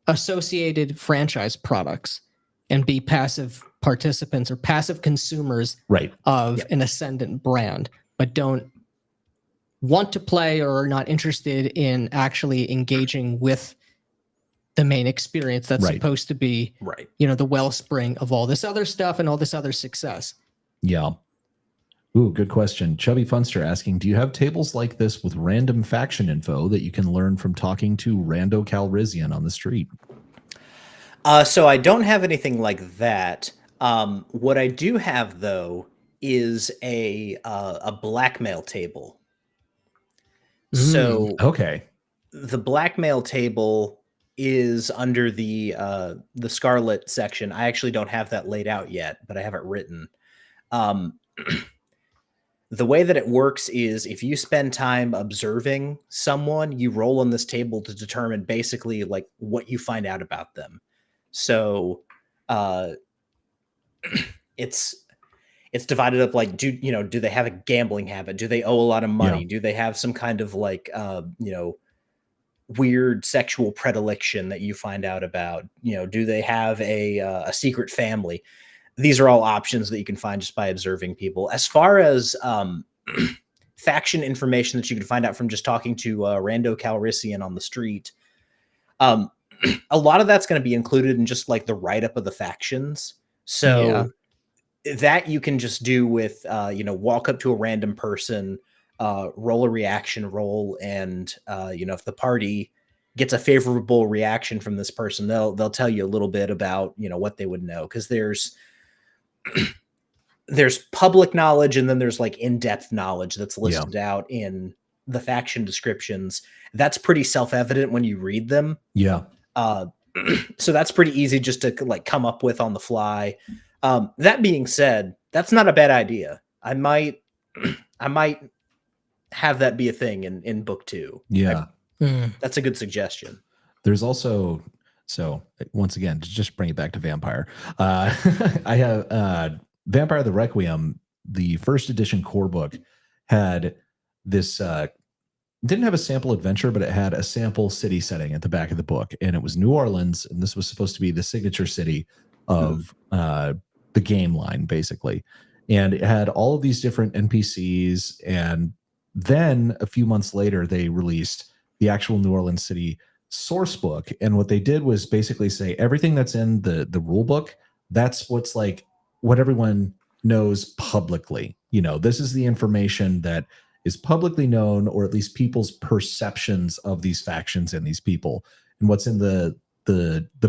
associated franchise products and be passive participants or passive consumers of an ascendant brand, but don't want to play or are not interested in actually engaging with the main experience that's supposed to be, the wellspring of all this other stuff and all this other success. Yeah. Ooh, good question. Chubby Funster asking, do you have tables like this with random faction info that you can learn from talking to Rando Calrissian on the street? So I don't have anything like that. What I do have, though, is a blackmail table. So the blackmail table is under the Scarlet section. I actually don't have that laid out yet, but I have it written. The way that it works is if you spend time observing someone, you roll on this table to determine basically like what you find out about them. So it's divided up like, do they have a gambling habit? Do they owe a lot of money? Yeah. Do they have some kind of like, weird sexual predilection that you find out about? Do they have a secret family? These are all options that you can find just by observing people. As far as faction information that you can find out from just talking to Rando Calrissian on the street, a lot of that's going to be included in just like the write-up of the factions. So that you can just do with, walk up to a random person, roll a reaction roll, and if the party gets a favorable reaction from this person, they'll tell you a little bit about what they would know, because there's public knowledge and then there's like in-depth knowledge that's listed out in the faction descriptions. That's pretty self-evident when you read them. Yeah. So that's pretty easy just to like come up with on the fly. That being said, that's not a bad idea. I might have that be a thing in book 2. Yeah. That's a good suggestion. There's also, so once again, to just bring it back to Vampire, I have Vampire the Requiem, the first edition core book, had this, didn't have a sample adventure, but it had a sample city setting at the back of the book. And it was New Orleans. And this was supposed to be the signature city of the game line, basically. And it had all of these different NPCs. And then a few months later, they released the actual New Orleans city source book. And what they did was basically say everything that's in the rule book, that's what's like what everyone knows publicly. This is the information that is publicly known, or at least people's perceptions of these factions and these people. And what's in the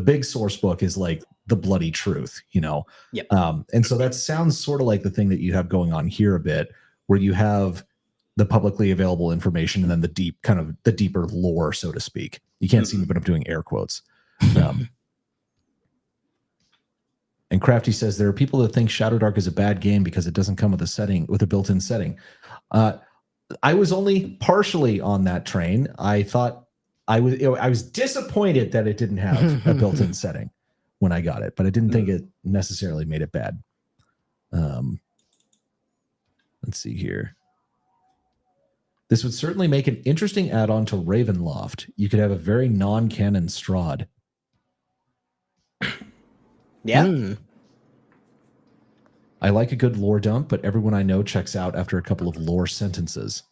big source book is like the bloody truth, Yep. And so that sounds sort of like the thing that you have going on here a bit, where you have the publicly available information and then the deeper lore, so to speak. You can't see me, but I'm doing air quotes. And Crafty says there are people that think Shadow Dark is a bad game because it doesn't come with a built-in setting. I was only partially on that train. I thought I was disappointed that it didn't have a built-in setting when I got it, but I didn't think it necessarily made it bad. Let's see here. This would certainly make an interesting add-on to Ravenloft. You could have a very non-canon Strahd. Yeah. I like a good lore dump, but everyone I know checks out after a couple of lore sentences.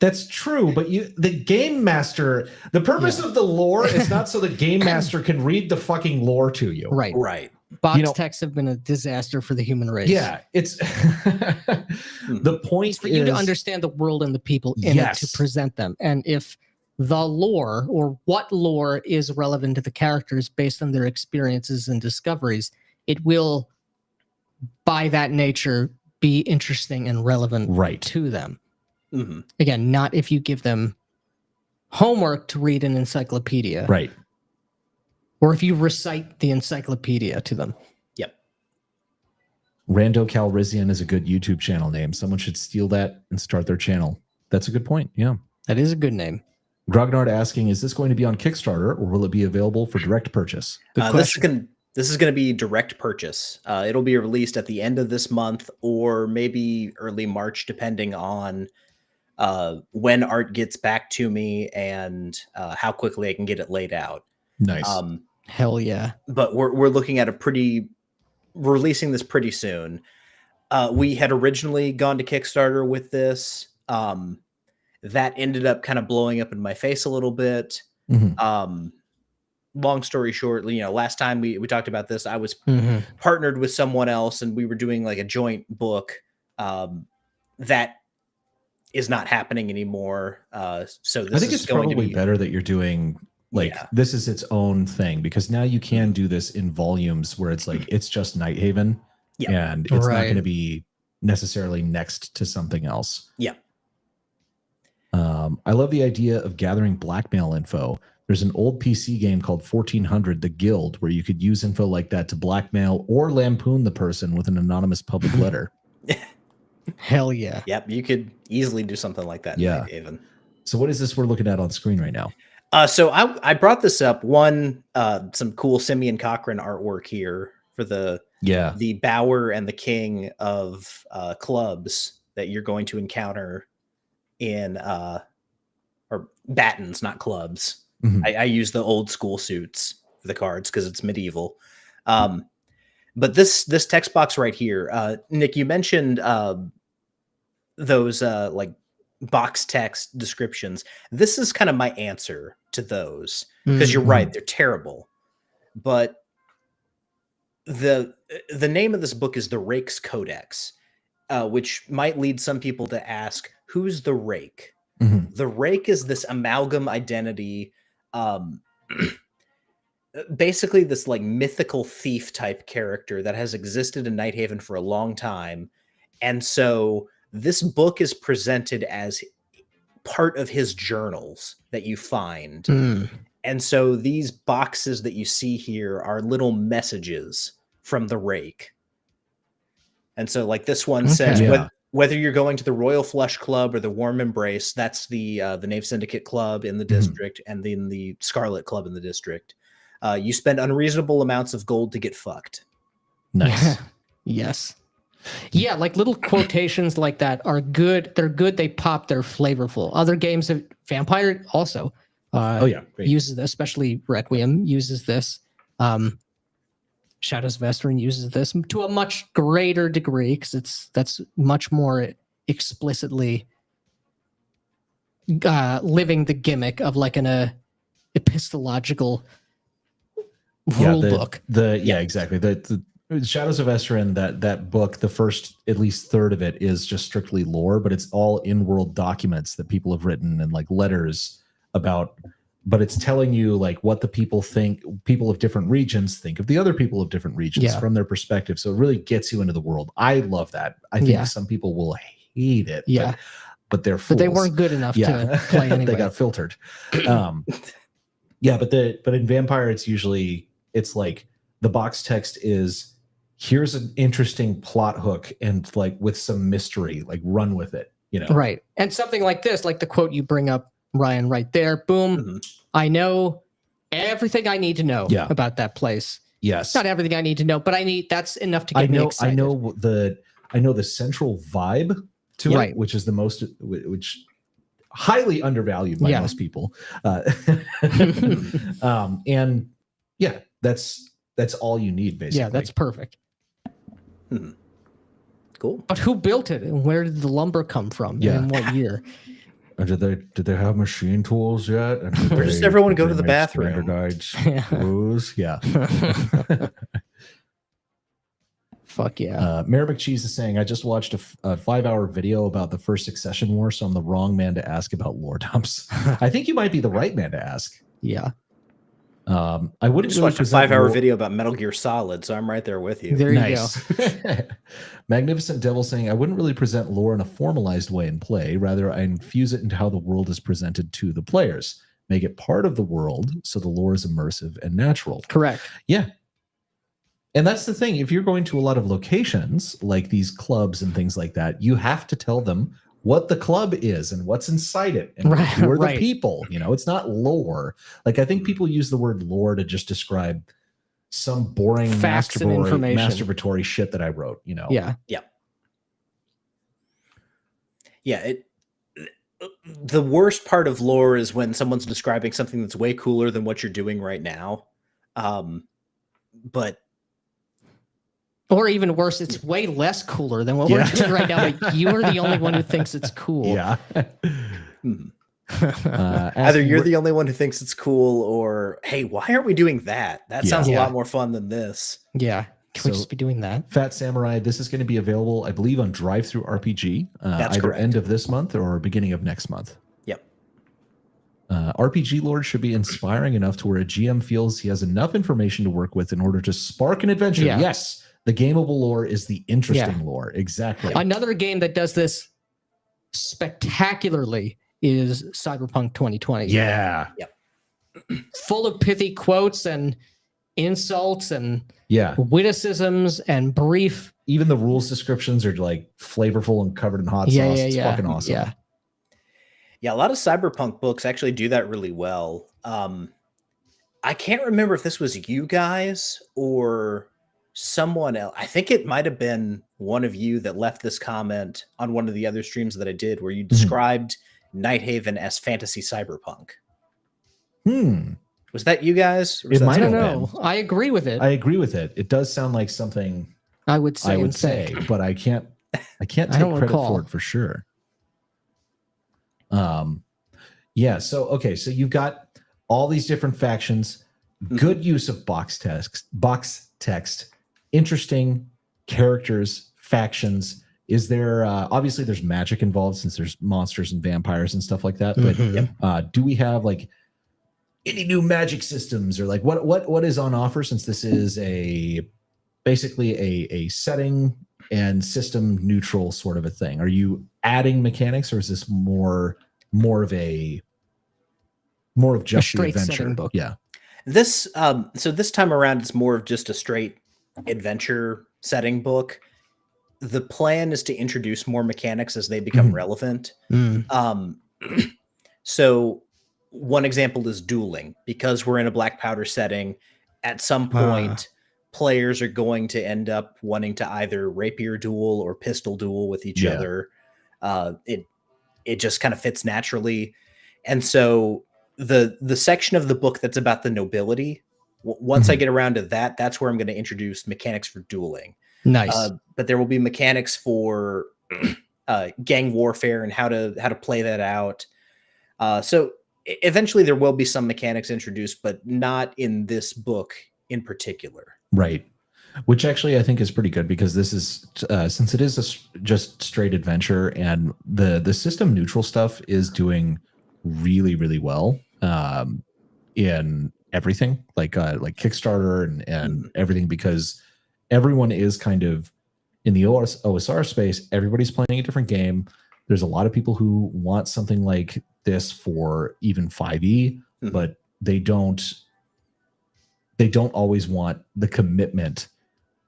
That's true, but the game master, the purpose of the lore is not so the game master can read the fucking lore to you. Right. Right. Box texts have been a disaster for the human race. Yeah, it's the point It's for you to understand the world and the people in it to present them. And if the lore or what lore is relevant to the characters based on their experiences and discoveries, it will, by that nature, be interesting and relevant to them. Mm-hmm. Again, not if you give them homework to read an encyclopedia. Right. Or if you recite the encyclopedia to them. Yep. Rando Calrissian is a good YouTube channel name. Someone should steal that and start their channel. That's a good point. Yeah. That is a good name. Grognard asking, is this going to be on Kickstarter or will it be available for direct purchase? Good question. This is going to be direct purchase. It'll be released at the end of this month or maybe early March, depending on when art gets back to me and how quickly I can get it laid out. Nice. Hell yeah. But we're looking at releasing this pretty soon. We had originally gone to Kickstarter with this. That ended up kind of blowing up in my face a little bit. Mm-hmm. Long story short, last time we talked about this, I was partnered with someone else and we were doing like a joint book. That is not happening anymore. So this I think it's probably better that you're doing this is its own thing, because now you can do this in volumes where it's like it's just Nighthaven and it's not going to be necessarily next to something else. Yeah. I love the idea of gathering blackmail info. There's an old PC game called 1400, The Guild, where you could use info like that to blackmail or lampoon the person with an anonymous public letter. Hell yeah. Yep, you could easily do something like that. Yeah. Even. So what is this we're looking at on screen right now? So I brought this up. Some cool Simeon Cochran artwork here for the Bower and the King of clubs that you're going to encounter in or battens, not clubs. Mm-hmm. I use the old school suits for the cards because it's medieval. But this text box right here, Nick, you mentioned those like box text descriptions. This is kind of my answer to those, because you're right, they're terrible. But the name of this book is The Rake's Codex, which might lead some people to ask, who's the Rake? Mm-hmm. The Rake is this amalgam identity, basically this like mythical thief type character that has existed in Nighthaven for a long time. And so this book is presented as part of his journals that you find. And so these boxes that you see here are little messages from the Rake. And so like this one says, whether you're going to the Royal Flush Club or the Warm Embrace, that's the Knave Syndicate Club in the district, and then the Scarlet Club in the district, you spend unreasonable amounts of gold to get fucked. Nice. Yes. Yeah, like little quotations like that are good. They're good. They pop. They're flavorful. Other games of Vampire also uses this, especially Requiem uses this. Shadows of Estrin uses this to a much greater degree because that's much more explicitly living the gimmick of like an epistological rule book. Exactly. The Shadows of Estrin, that book, the first at least third of it is just strictly lore, but it's all in-world documents that people have written and like letters about. But it's telling you like what the people think, people of different regions think of the other people of different regions from their perspective. So it really gets you into the world. I love that. I think some people will hate it. Yeah. But they're fools. But they weren't good enough to play anyway. They got filtered. But in Vampire, it's like the box text is, here's an interesting plot hook and like with some mystery, like run with it, Right. And something like this, like the quote you bring up, Ryan, right there. Boom. I know everything I need to know about that place. Yes. Not everything I need to know, but that's enough to get me excited. I know the central vibe to it, which is which highly undervalued by most people. And that's That's all you need, basically. Yeah, that's perfect. Cool. But who built it, and where did the lumber come from, Yeah. and in what year? And did they have machine tools yet? And Where does everyone go to the bathroom? Screws? Yeah. Fuck yeah. Mayor McCheese is saying, I just watched a 5-hour video about the first Succession War, so I'm the wrong man to ask about lore dumps. I think you might be the right man to ask. Yeah. I wouldn't Just really watched a present 5-hour lore- video about Metal Gear Solid, so I'm right there with you. There you Nice. Magnificent Devil saying, I wouldn't really present lore in a formalized way in play. Rather, I infuse it into how the world is presented to the players. Make it part of the world so the lore is immersive and natural. Correct. Yeah. And that's the thing. If you're going to a lot of locations like these clubs and things like that, you have to tell them what the club is and what's inside it and Right, who are right. the people. You know, it's not lore. Like I think people use the word lore to just describe some boring Facts and information. masturbatory shit that I wrote, you know. Yeah. Yeah, the worst part of lore is when someone's describing something that's way cooler than what you're doing right now. But Or even worse, it's way less cooler than what we're doing right now, but you're the only one who thinks it's cool. Yeah. either you're the only one who thinks it's cool, or hey, why aren't we doing that? That sounds a Yeah. lot more fun than this. Yeah. Can we So- just be doing that? Fat Samurai, this is going to be available, I believe, on Drive-Thru RPG. That's either correct. end of this month or beginning of next month. Yep. RPG lore should be inspiring enough to where a GM feels he has enough information to work with in order to spark an adventure. Yeah. Yes, the gameable lore is the interesting lore. Exactly. Another game that does this spectacularly is Cyberpunk 2020. Yeah. Full of pithy quotes and insults and Yeah. witticisms and brief. Even the rules descriptions are like flavorful and covered in hot Yeah, sauce. yeah, It's yeah. fucking awesome. Yeah. Yeah, a lot of cyberpunk books actually do that really well. I can't remember if this was you guys or someone else. I think it might have been one of you that left this comment on one of the other streams that I did, where you described Nighthaven as fantasy cyberpunk. Was that you guys? Or was It that might I don't have know. been. I agree with it. I agree with it. It does sound like something I would say. I would and say, but I can't take don't credit recall. for it for sure. Yeah, so you've got all these different factions, good use of box text, interesting characters, factions. Is there obviously there's magic involved since there's monsters and vampires and stuff like that, but Mhm. do we have like any new magic systems or like what is on offer, since this is basically a setting and system neutral sort of a thing? Are you adding mechanics, or is this more of just the straight adventure setting book. Yeah. This so this time around it's more of just a straight adventure setting book. The plan is to introduce more mechanics as they become relevant. So one example is dueling. Because we're in a black powder setting, at some point players are going to end up wanting to either rapier duel or pistol duel with each other. It just kind of fits naturally. And so the section of the book that's about the nobility, once I get around to that, that's where I'm going to introduce mechanics for dueling. Nice. But there will be mechanics for gang warfare and how to play that out. So eventually there will be some mechanics introduced, but not in this book in particular. Right. Which actually I think is pretty good, because this is since it is just straight adventure, and the system neutral stuff is doing really, really well in everything, like Kickstarter and everything, because everyone is kind of in the OSR space. Everybody's playing a different game. There's a lot of people who want something like this for even 5e, but they don't always want the commitment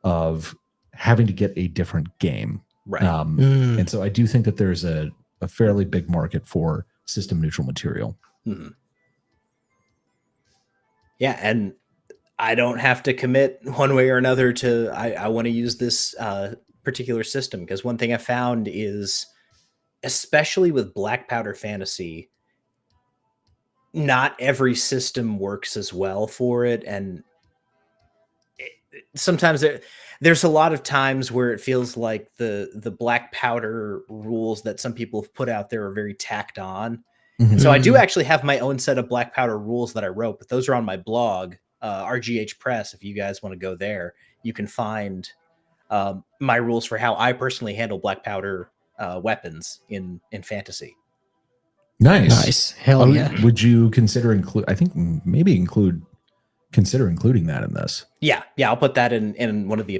of having to get a different game. Right. And so I do think that there's a fairly big market for system neutral material. Yeah, and I don't have to commit one way or another to I want to use this particular system, because one thing I found is, especially with black powder fantasy, not every system works as well for it, and sometimes there's a lot of times where it feels like the black powder rules that some people have put out there are very tacked on. Mhm. And so I do actually have my own set of black powder rules that I wrote, but those are on my blog, RGH Press. If you guys want to go there, you can find my rules for how I personally handle black powder weapons in fantasy. Nice. Hell yeah. Would you consider consider including that in this? Yeah, I'll put that in one of the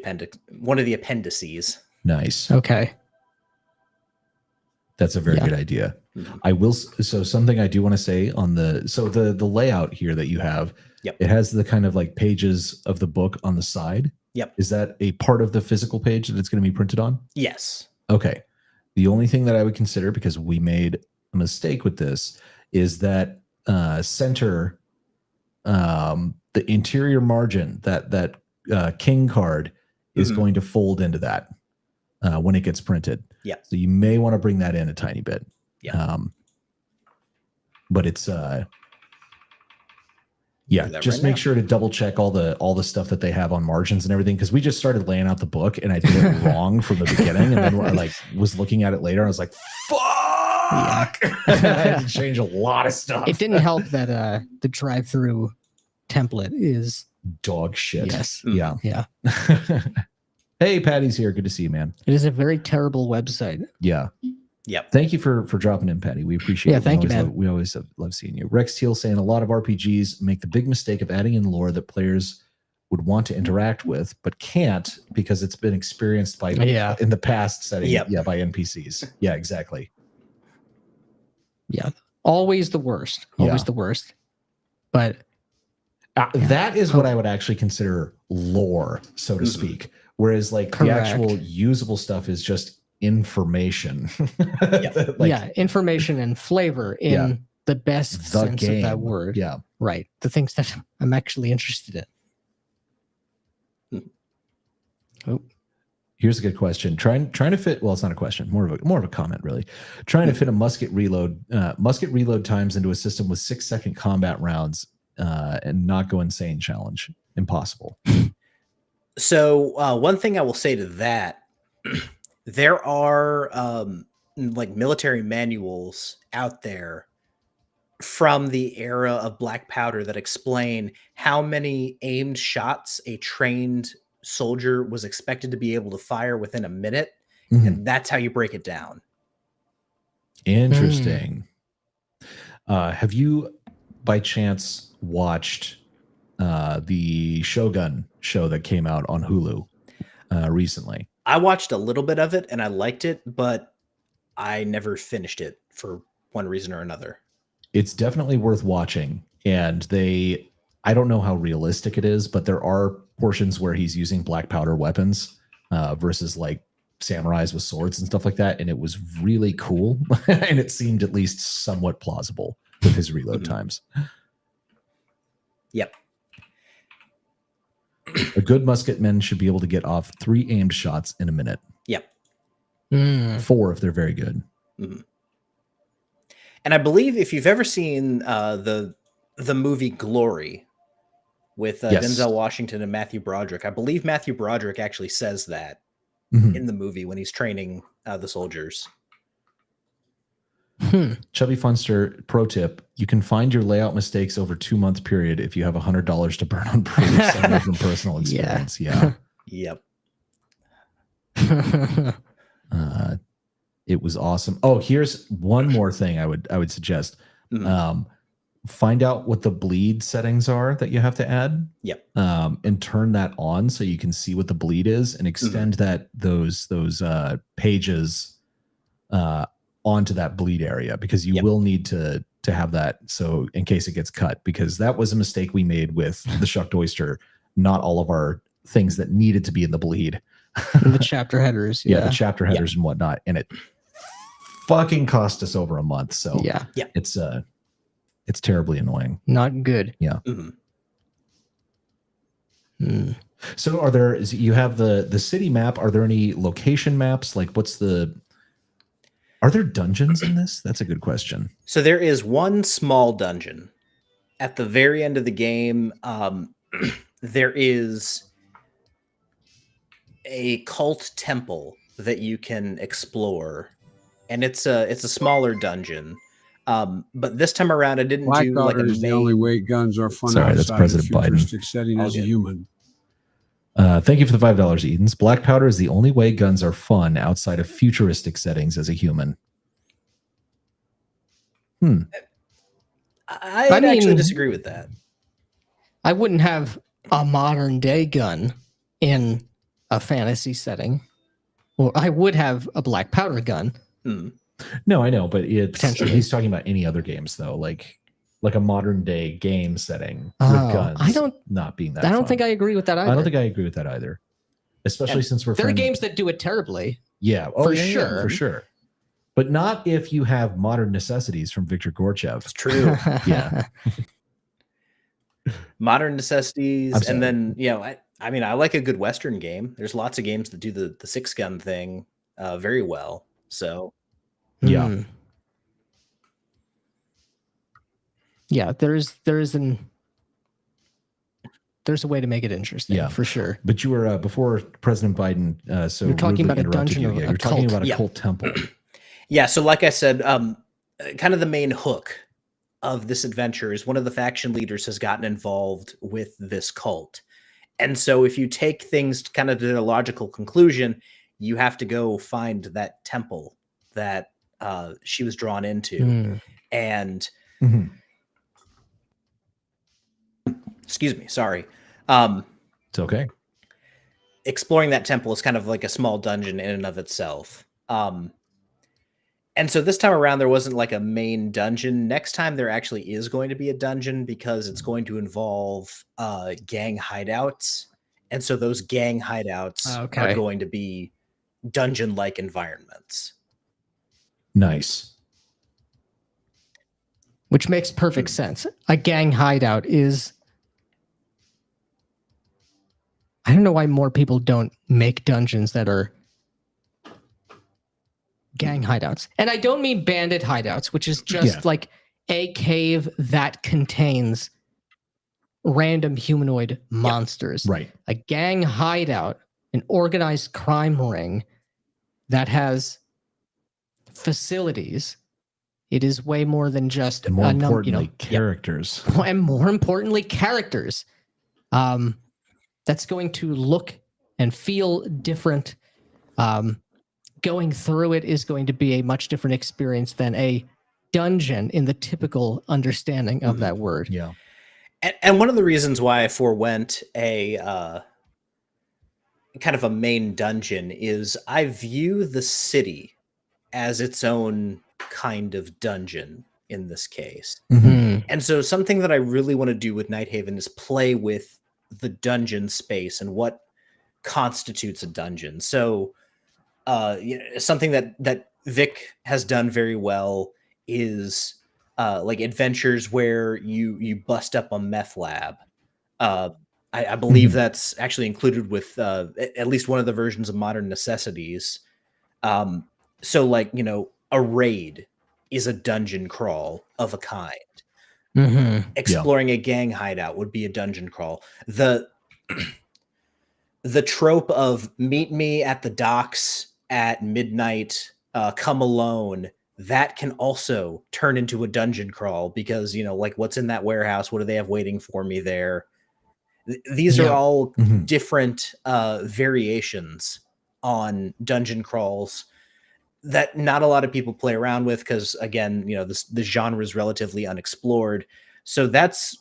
appendices. Nice. Okay. That's a very Yeah. good idea. Mhm. I will. So something I do want to say on the layout here that you have, Yep. it has the kind of like pages of the book on the side. Yep. Is that a part of the physical page that it's going to be printed on? Yes. Okay. The only thing that I would consider, because we made a mistake with this, is that center, the interior margin, that king card is Mhm. going to fold into that when it gets printed. Yeah. So you may want to bring that in a tiny bit. Yeah. But it's yeah, Do that just right make now. sure to double check all the stuff that they have on margins and everything, because we just started laying out the book and I did it wrong from the beginning, and then I like was looking at it later. I was like, "Fuck!" I had to change a lot of stuff. It didn't help that the drive-through template is Dog shit. yes. Yeah. Yeah. Hey, Patty's here. Good to see you, man. It is a very terrible website. Yeah. Yep. Thank you for dropping in, Patty. We appreciate Yeah, it. thank you, man. We always love seeing you. Rex Teal saying a lot of RPGs make the big mistake of adding in lore that players would want to interact with, but can't because it's been experienced by Yeah. in the past setting. Yep. Yeah, by NPCs. Yeah, exactly. Yeah. Always the worst. Always Yeah. the worst. But That is what I would actually consider lore, so to Mhm. speak. Whereas like Correct. the actual usable stuff is just information. Yep. Like, yeah, information and flavor in Yeah. the best the sense game. of that word. Yeah. Right. The things that I'm actually interested in. Oh, Here's a good question. Trying to fit. Well, it's not a question. More of a comment, really. Trying to fit a musket reload times into a system with 6-second combat rounds and not go insane. Challenge impossible. So one thing I will say to that, there are like military manuals out there from the era of black powder that explain how many aimed shots a trained soldier was expected to be able to fire within a minute, Mhm. and that's how you break it down. Interesting. Have you, by chance, watched the Shogun show that came out on Hulu recently? I watched a little bit of it and I liked it, but I never finished it for one reason or another. It's definitely worth watching. And I don't know how realistic it is, but there are portions where he's using black powder weapons versus like samurais with swords and stuff like that. And it was really cool. And it seemed at least somewhat plausible with his reload Mhm. times. Yep. A good musketman should be able to get off 3 aimed shots in a minute. Yep. 4 if they're very good. Mhm. And I believe if you've ever seen the movie Glory with Yes. Denzel Washington and Matthew Broderick, I believe Matthew Broderick actually says that Mhm. in the movie when he's training the soldiers. Chubby Funster, pro tip, you can find your layout mistakes over 2-month period if you have $100 to burn on proofs. I know from personal experience. Yeah. Yep. It was awesome. Oh, here's one more thing I would suggest. Mhm. Find out what the bleed settings are that you have to add. Yep. And turn that on so you can see what the bleed is and extend those pages onto that bleed area, because you Yep. will need to have that, so in case it gets cut, because that was a mistake we made with the Shucked Oyster. Not all of our things that needed to be in the bleed. The chapter headers. Yeah, Yeah. the chapter headers and whatnot, and it fucking cost us over a month. So Yeah. it's terribly annoying. Not good. Mhm. So you have the city map. Are there any location maps? Like are there dungeons in this? That's a good question. So there is one small dungeon at the very end of the game. There is a cult temple that you can explore, and it's a smaller dungeon. But this time around, I didn't do like a Blackwater is the only main. way guns are fun Sorry, that's outside President a Biden. futuristic setting All as a good. human. Thank you for the $5, Edens. Black powder is the only way guns are fun outside of futuristic settings as a human. I'd actually disagree with that. I wouldn't have a modern day gun in a fantasy setting. Well, I would have a black powder gun. No, I know, but it's Potentially. he's talking about any other games though, like a modern day game setting Oh, with guns. I don't- not being that. I don't fun. think I agree with that either. I don't think I agree with that either. Especially And since we're there are friends. games that do it terribly. Yeah, for yeah, sure. for sure. But not if you have Modern Necessities from Victor Gorchev. It's true. Yeah. Modern I'm necessities, sorry. and then I mean, I like a good Western game. There's lots of games that do the 6-gun thing very well. So Yeah. Hmm. Yeah, there's a way to make it interesting, Yeah. for sure. But you were before President Biden. So You're talking rudely about a interrupted dungeon you. or Yeah, a you're talking cult. about a Yeah. cult temple. yeah, so like I said, kind of the main hook of this adventure is one of the faction leaders has gotten involved with this cult. And so if you take things kind of to their logical conclusion, you have to go find that temple that she was drawn into. Hmm. And Mhm. excuse me, sorry. It's okay. Exploring that temple is kind of like a small dungeon in and of itself. And so this time around, there wasn't like a main dungeon. Next time, there actually is going to be a dungeon because it's going to involve gang hideouts. And so those gang hideouts Okay. are going to be dungeon-like environments. Nice. Which makes perfect sense. A gang hideout is... I don't know why more people don't make dungeons that are gang hideouts. And I don't mean bandit hideouts, which is just like a cave that contains random humanoid monsters. Right. A gang hideout, an organized crime ring that has facilities. It is way more than just And more a importantly, characters. and more importantly, characters. That's going to look and feel different. Going through it is going to be a much different experience than a dungeon in the typical understanding of that word. Yeah. And one of the reasons why I forewent a kind of a main dungeon is I view the city as its own kind of dungeon in this case. Mhm. And so something that I really want to do with Nighthaven is play with the dungeon space and what constitutes a dungeon. So something that Vic has done very well is like adventures where you bust up a meth lab. I believe that's actually included with at least one of the versions of Modern Necessities. So like, a raid is a dungeon crawl of a kind. Exploring a gang hideout would be a dungeon crawl. The trope of meet me at the docks at midnight, come alone, that can also turn into a dungeon crawl because, like what's in that warehouse? What do they have waiting for me there? These are all different variations on dungeon crawls that not a lot of people play around with because, again, the genre is relatively unexplored. So that's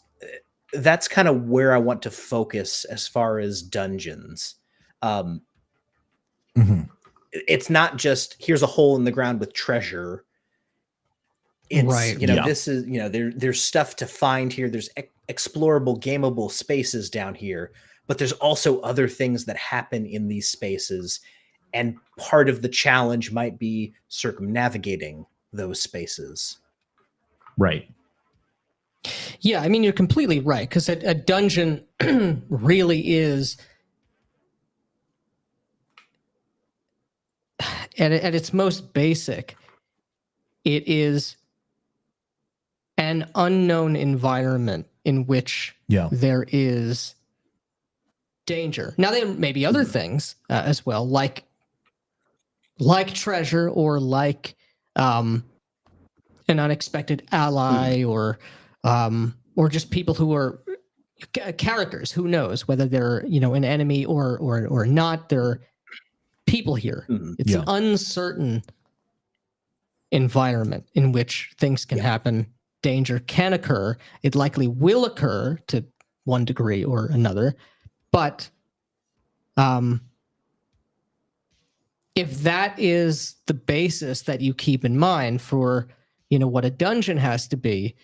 kind of where I want to focus as far as dungeons. It's not just here's a hole in the ground with treasure. It's Right. this is there's stuff to find here. There's explorable, gameable spaces down here, but there's also other things that happen in these spaces. And part of the challenge might be circumnavigating those spaces. Right. Yeah, I mean, you're completely right, because a dungeon really is, at its most basic, it is an unknown environment in which there is danger. Now there may be other things as well, like treasure or like an unexpected ally or just people who are characters. Who knows whether they're an enemy or not? They're people here. It's an uncertain environment in which things can happen. Danger can occur. It likely will occur to one degree or another. But if that is the basis that you keep in mind for, what a dungeon has to be,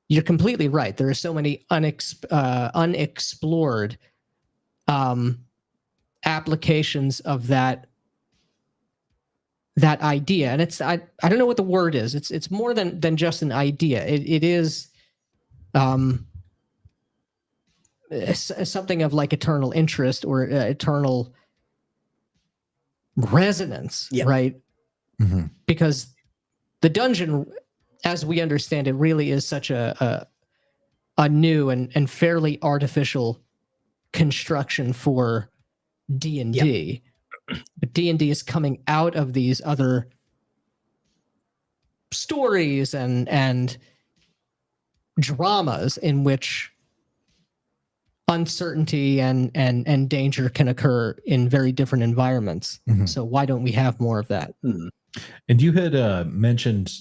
you're completely right. There are so many unexplored applications of that idea. And it's I don't know what the word is. It's more than just an idea. It is something of like eternal interest or eternal resonance, right? Mm-hmm. Because the dungeon, as we understand it, really is such a new and fairly artificial construction for D&D. But D&D is coming out of these other stories and dramas in which uncertainty and danger can occur in very different environments. Mm-hmm. So why don't we have more of that? And you had mentioned,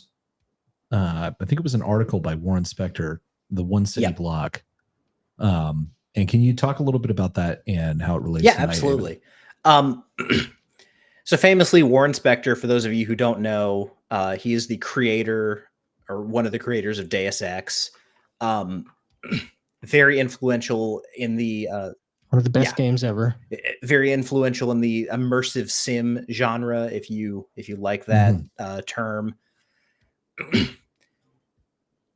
I think it was an article by Warren Specter, the one city block. And can you talk a little bit about that and how it relates? Yeah, to absolutely. So famously, Warren Specter, for those of you who don't know, he is the creator or one of the creators of Deus Ex. Very influential in the one of the best games ever. Very influential in the immersive sim genre, if you like that term.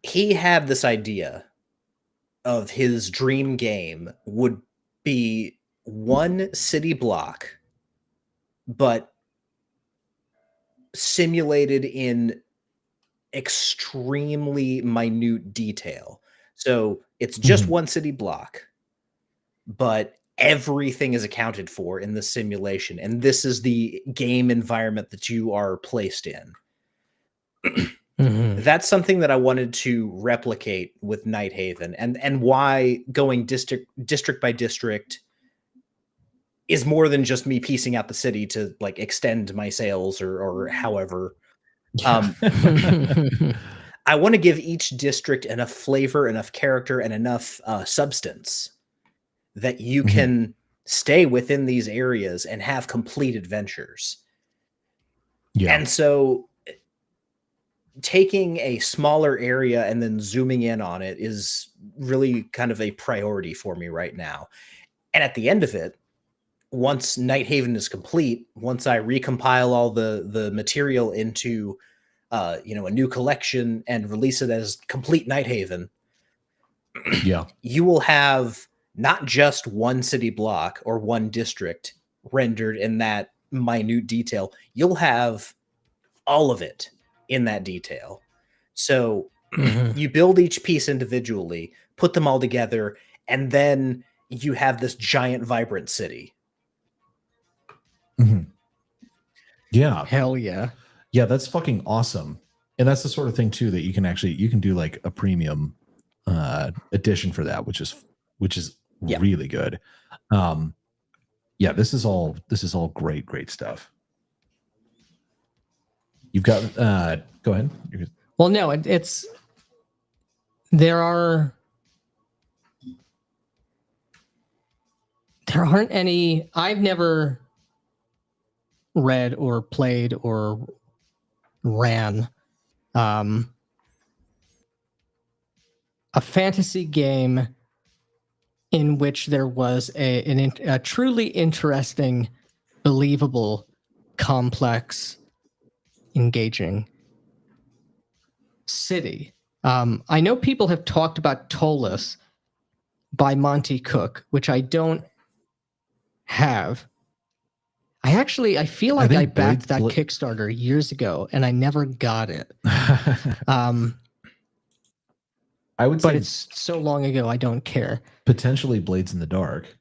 He had this idea of his dream game would be one city block, but simulated in extremely minute detail. So it's just one city block, but everything is accounted for in the simulation. And this is the game environment that you are placed in. That's something that I wanted to replicate with Nighthaven, and why going district by district is more than just me piecing out the city to like extend my sales or however. I want to give each district enough flavor, enough character, and enough substance that you can stay within these areas and have complete adventures. And so taking a smaller area and then zooming in on it is really kind of a priority for me right now. And at the end of it, once Nighthaven is complete, once I recompile all the material into a new collection and release it as complete Nighthaven, you will have not just one city block or one district rendered in that minute detail. You'll have all of it in that detail. So you build each piece individually, put them all together, and then you have this giant, vibrant city. Yeah. Hell yeah. Yeah, that's fucking awesome. And that's the sort of thing too that you can do like a premium edition for that, which is really good. This is all great stuff. You've got go ahead. Well, no, there aren't any. I've never read or played or ran a fantasy game in which there was a truly interesting, believable, complex, engaging city. I know people have talked about Tolus by Monty Cook, which I don't have. I feel like I backed that Kickstarter years ago and I never got it. I would say, but it's so long ago, I don't care. Potentially Blades in the Dark.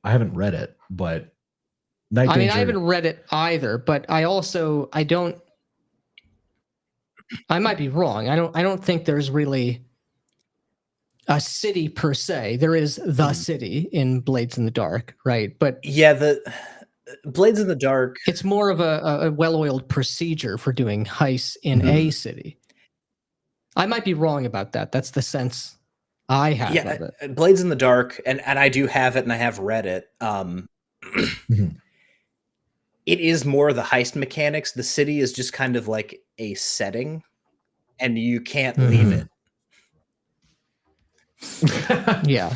I haven't read it, but Night I mean, Danger. I haven't read it either, but I might be wrong. I don't think there's really a city per se. There is the city in Blades in the Dark, right? But Yeah, the Blades in the Dark. it's more of a well-oiled procedure for doing heists in a city. I might be wrong about that. That's the sense I have of it. Blades in the Dark, and I do have it, and I have read it. It is more the heist mechanics. The city is just kind of like a setting, and you can't leave it. Yeah.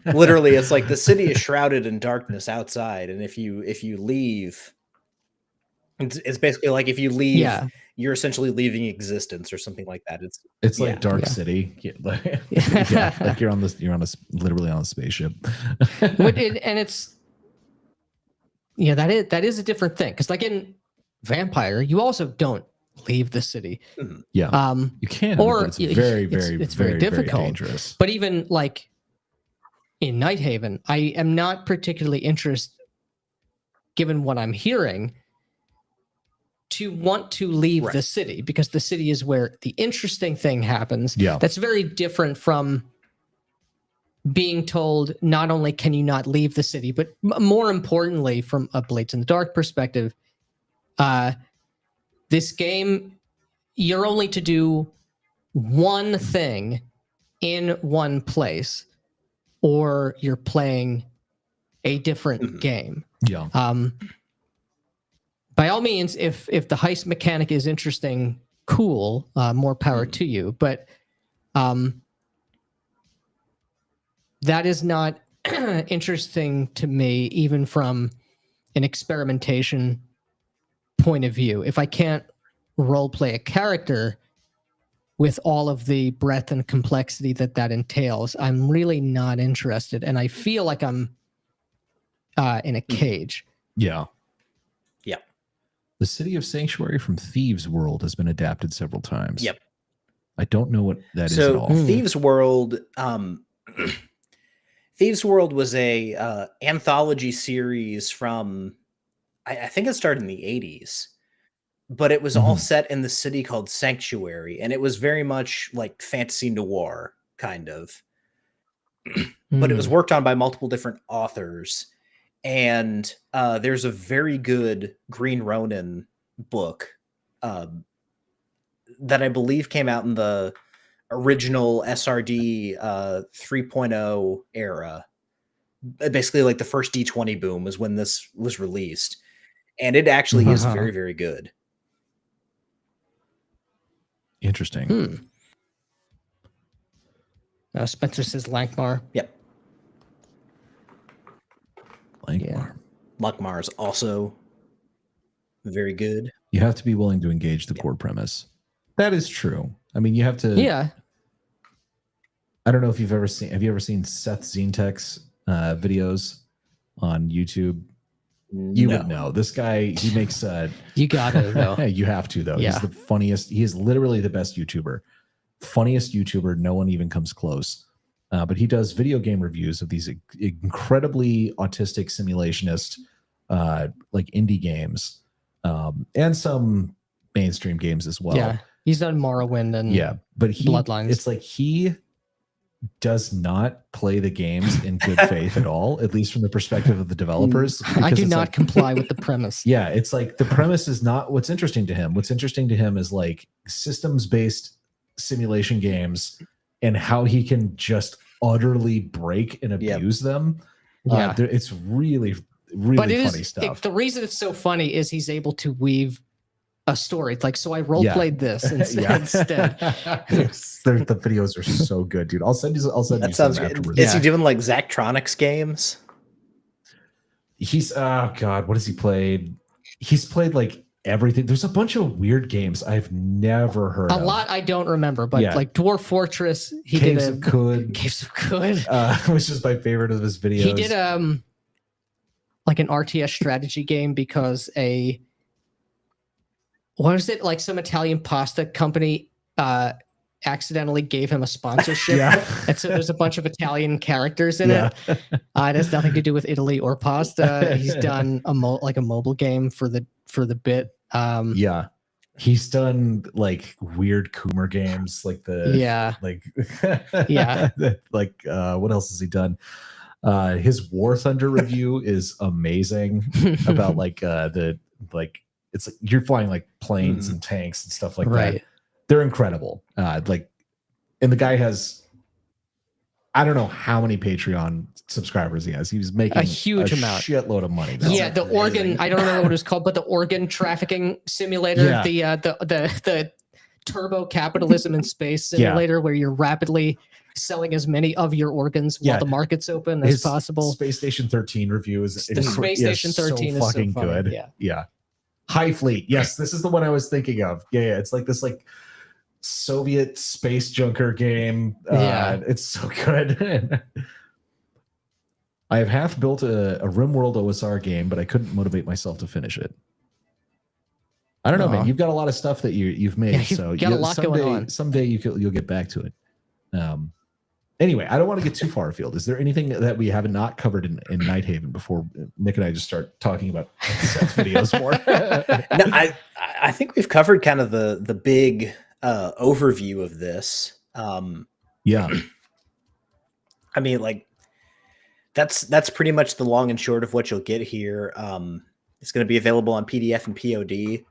Literally, it's like the city is shrouded in darkness outside, and if you leave, it's basically like if you leave, you're essentially leaving existence or something like that. It's like Dark City. Yeah, like you're literally on a spaceship. And it's that is a different thing, because like in Vampire, you also don't leave the city. Yeah, you can, or but it's very difficult, very dangerous. But even like in Nighthaven, I am not particularly interested, given what I'm hearing, to want to leave the city, because the city is where the interesting thing happens. Yeah, that's very different from being told not only can you not leave the city, but more importantly, from a Blades in the Dark perspective, this game, you're only to do one thing in one place, or you're playing a different game. Yeah. By all means, if the heist mechanic is interesting, cool, more power to you. But that is not interesting to me, even from an experimentation point of view. If I can't role play a character with all of the breadth and complexity that entails, I'm really not interested, and I feel like I'm in a cage. Yeah. Yeah. The City of Sanctuary from Thieves World has been adapted several times. Yep. I don't know what that is at all. Thieves World, Thieves World was a anthology series from, I think it started in the 80s, but it was all set in the city called Sanctuary, and it was very much like fantasy noir, kind of. But it was worked on by multiple different authors, and there's a very good Green Ronin book that I believe came out in the original SRD 3.0 era. Basically, like the first D20 boom was when this was released, and it actually is very, very good. Interesting. Spencer says Lankmar. Yep. Lankmar. Lankmar is also very good. You have to be willing to engage the core premise. That is true. I mean, you have to. Yeah. I don't know if you've ever seen. Have you ever seen Seth Zintek's videos on YouTube? You would know. This guy, he makes. You got it, though. You have to, though. Yeah. He's the funniest. He is literally the best YouTuber. Funniest YouTuber. No one even comes close. But he does video game reviews of these incredibly autistic simulationist, like indie games, and some mainstream games as well. Yeah, he's done Morrowind and but Bloodlines. It's like he does not play the games in good faith at all, at least from the perspective of the developers. I do not comply with the premise. Yeah, it's like the premise is not what's interesting to him. What's interesting to him is like systems-based simulation games and how he can just utterly break and abuse them. Yeah, it's really, really funny stuff. The reason it's so funny is he's able to weave a story. It's like, so I role played this instead. The videos are so good, dude. I'll send you That some sounds afterwards. Is he doing like Zachtronics games? He's God, what has he played? He's played like everything. There's a bunch of weird games I've never heard of. A lot I don't remember, but like Dwarf Fortress, he Caves did of Could. Caves of Could. Which is my favorite of his videos. He did like an RTS strategy game because what is it, like some Italian pasta company accidentally gave him a sponsorship. Yeah. And so there's a bunch of Italian characters in Yeah. it. It has nothing to do with Italy or pasta. He's done a mobile game for the bit. Yeah. He's done like weird Coomer games, like what else has he done? His War Thunder review is amazing about it's like you're flying like planes and tanks and stuff like that. They're incredible. And the guy has, I don't know how many Patreon subscribers he has. He was making a huge amount, shitload of money. Yeah, the organ, I don't remember what it's called, but the organ trafficking simulator, the turbo capitalism in space simulator, where you're rapidly selling as many of your organs while the market's open as possible. Space Station 13 review is Space Station 13 is fucking so good. Yeah. High Fleet. Yes, this is the one I was thinking of. Yeah. It's like this Soviet space junker game. It's so good. I have half built a RimWorld OSR game, but I couldn't motivate myself to finish it. I don't know, man. You've got a lot of stuff that you've made, you've got a lot going on. Someday you'll get back to it. Anyway, I don't want to get too far afield. Is there anything that we have not covered in Nighthaven before Nick and I just start talking about Seth's videos more? No, I think we've covered kind of the big overview of this. Yeah. I mean, like that's pretty much the long and short of what you'll get here. It's going to be available on PDF and POD.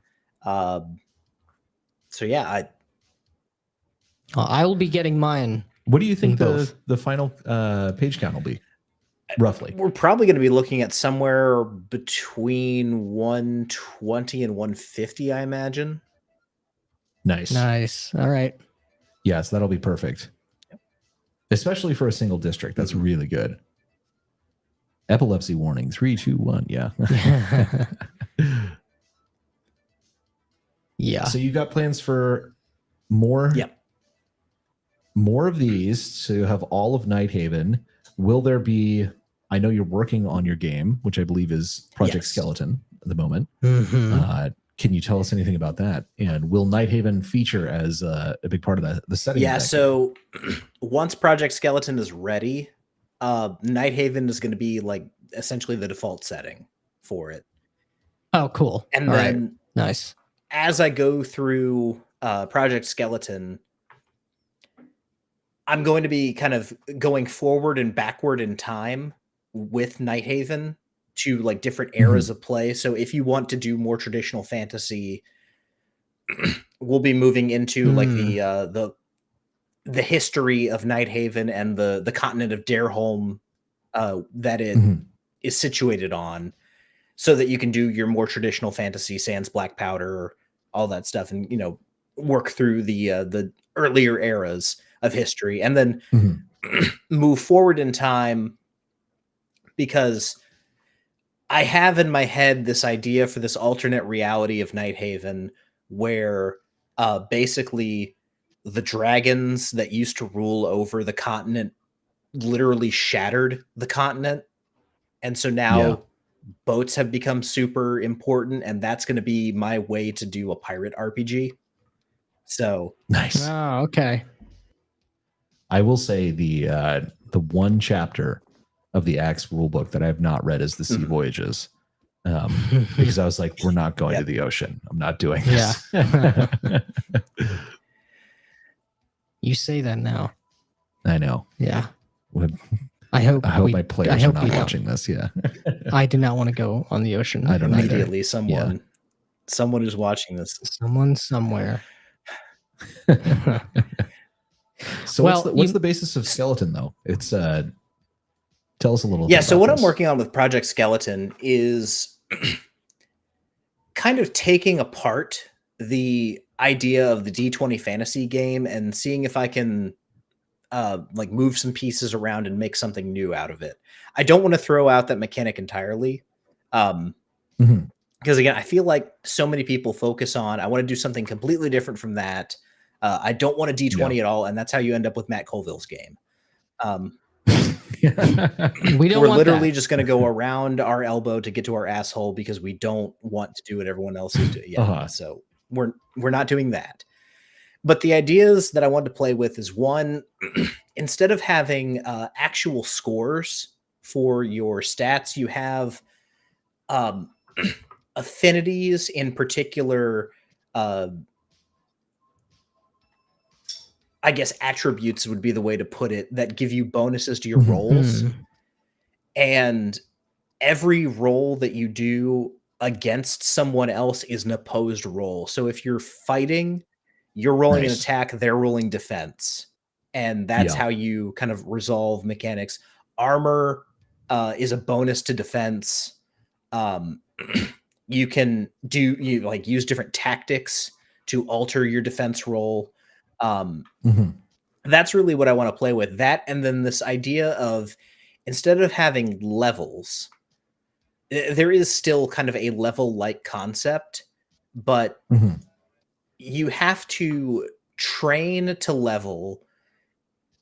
So yeah, I will be getting mine. What do you think the final page count will be, roughly? We're probably going to be looking at somewhere between 120 and 150, I imagine. Nice. All right. Yes, that'll be perfect. Especially for a single district. That's really good. Epilepsy warning. 3, 2, 1. Yeah. Yeah. So you got plans for more? Yep. More of these, so you have all of Nighthaven. Will there be, I know you're working on your game, which I believe is Project Skeleton at the moment. Can you tell us anything about that? And will Nighthaven feature as a big part of the setting? Yeah, so once Project Skeleton is ready, Nighthaven is going to be like essentially the default setting for it. Oh, cool. And all then right. Nice. As I go through Project Skeleton, I'm going to be kind of going forward and backward in time with Nighthaven to like different eras of play. So if you want to do more traditional fantasy, we'll be moving into like the history of Nighthaven and the continent of Dareholm that it is situated on, so that you can do your more traditional fantasy, Sans Black Powder, all that stuff, and work through the earlier eras of history, and then move forward in time, because I have in my head this idea for this alternate reality of Nighthaven where basically the dragons that used to rule over the continent literally shattered the continent. And so now boats have become super important, and that's going to be my way to do a pirate RPG. So nice. Oh, okay. I will say the one chapter of the Axe rulebook that I have not read is the Sea Voyages, because I was like, we're not going to the ocean. I'm not doing this. Yeah. You say that now. I know. Yeah. I hope my players are not watching this. Yeah. I do not want to go on the ocean. I don't immediately. Someone is watching this. Someone somewhere. So what's the basis of Skeleton though? It's tell us a little. Yeah. So what I'm working on with Project Skeleton is kind of taking apart the idea of the D20 fantasy game and seeing if I can like move some pieces around and make something new out of it. I don't want to throw out that mechanic entirely. Because again, I feel like so many people focus on, I want to do something completely different from that. I don't want a D20 at all. And that's how you end up with Matt Colville's game. We're literally just going to go around our elbow to get to our asshole because we don't want to do what everyone else is doing. So we're not doing that. But the ideas that I wanted to play with is one, instead of having actual scores for your stats, you have um, affinities in particular, I guess attributes would be the way to put it, that give you bonuses to your rolls. And every roll that you do against someone else is an opposed roll. So if you're fighting, you're rolling an attack, they're rolling defense. And that's how you kind of resolve mechanics. Armor is a bonus to defense. You can use different tactics to alter your defense roll. That's really what I want to play with. That, and then this idea of, instead of having levels, there is still kind of a level-like concept, but you have to train to level.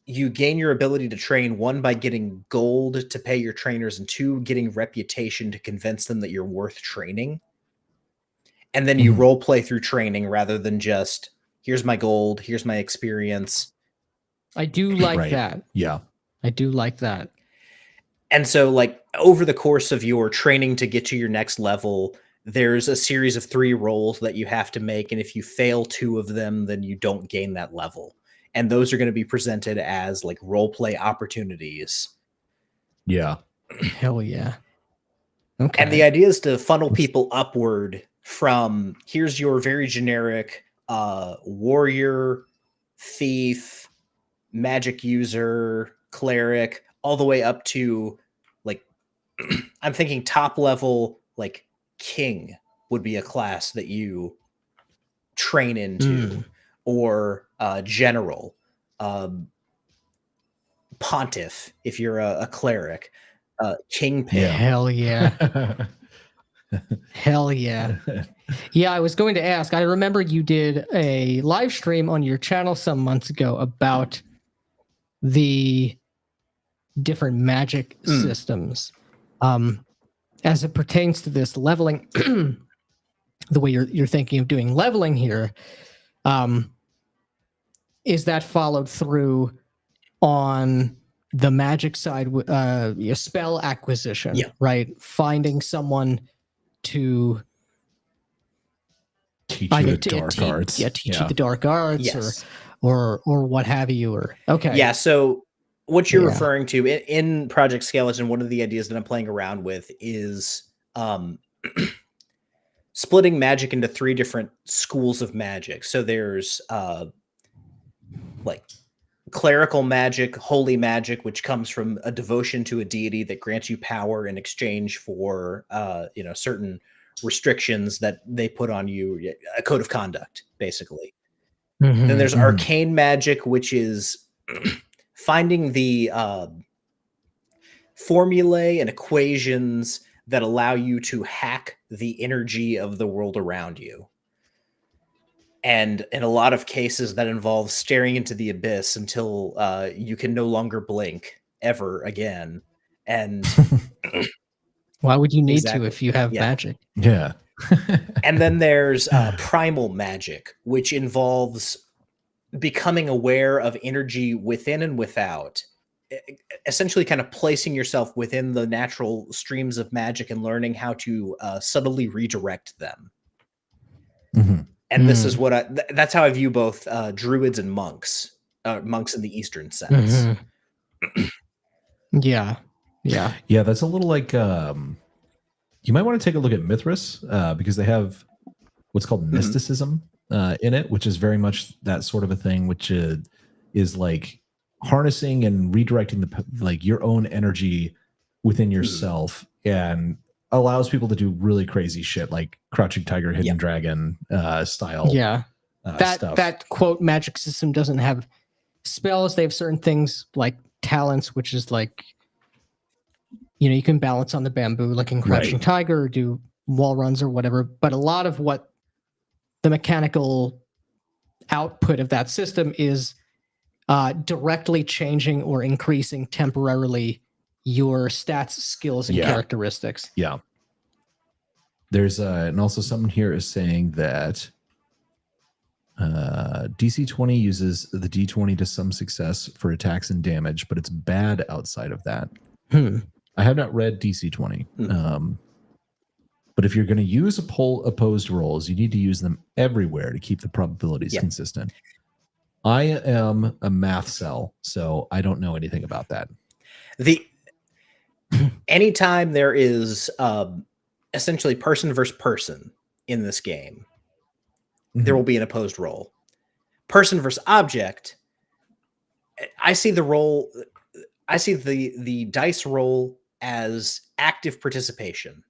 You gain your ability to train, one, by getting gold to pay your trainers, and two, getting reputation to convince them that you're worth training. And then you role play through training rather than just, here's my gold, here's my experience. I do like that. Yeah. I do like that. And so, like, over the course of your training to get to your next level, there's a series of 3 rolls that you have to make. And if you fail 2 of them, then you don't gain that level. And those are going to be presented as like role play opportunities. Yeah. Hell yeah. Okay. And the idea is to funnel people upward from, here's your very generic warrior, thief, magic user, cleric, all the way up to, like, I'm thinking top level, like king would be a class that you train into, or general, pontiff if you're a cleric, kingpin. Hell yeah. Hell yeah. Yeah, I was going to ask, I remember you did a live stream on your channel some months ago about the different magic systems. As it pertains to this leveling, the way you're thinking of doing leveling here, is that followed through on the magic side, spell acquisition, right? Finding someone to teach you the dark arts. Yeah, teach you the dark arts, Yes. or what have you, or okay. Yeah, so what you're referring to in Project Skeleton, one of the ideas that I'm playing around with is splitting magic into 3 different schools of magic. So there's like clerical magic, holy magic, which comes from a devotion to a deity that grants you power in exchange for certain restrictions that they put on you, a code of conduct, basically. Then there's arcane magic, which is finding the formulae and equations that allow you to hack the energy of the world around you. And in a lot of cases, that involves staring into the abyss until you can no longer blink ever again. And why would you need to if you have magic? Yeah. And then there's primal magic, which involves becoming aware of energy within and without, essentially kind of placing yourself within the natural streams of magic and learning how to subtly redirect them. And this is what that's how I view both druids and monks, monks in the Eastern sense. Yeah. That's a little like, you might want to take a look at Mithras, because they have what's called mysticism in it, which is very much that sort of a thing, which is like harnessing and redirecting like your own energy within yourself, and allows people to do really crazy shit like Crouching Tiger, Hidden Dragon style. Yeah. Stuff. That quote magic system doesn't have spells. They have certain things like talents, which is like, you can balance on the bamboo like in Crouching Tiger, or do wall runs or whatever. But a lot of what the mechanical output of that system is directly changing or increasing temporarily your stats, skills, and characteristics. Yeah. There's and also someone here is saying that DC 20 uses the D20 to some success for attacks and damage, but it's bad outside of that. I have not read DC 20. But if you're going to use opposed rolls, you need to use them everywhere to keep the probabilities consistent. I am a math cell, so I don't know anything about that. Anytime there is essentially person versus person in this game, there will be an opposed roll. Person versus object, I see the roll. I see the dice roll as active participation.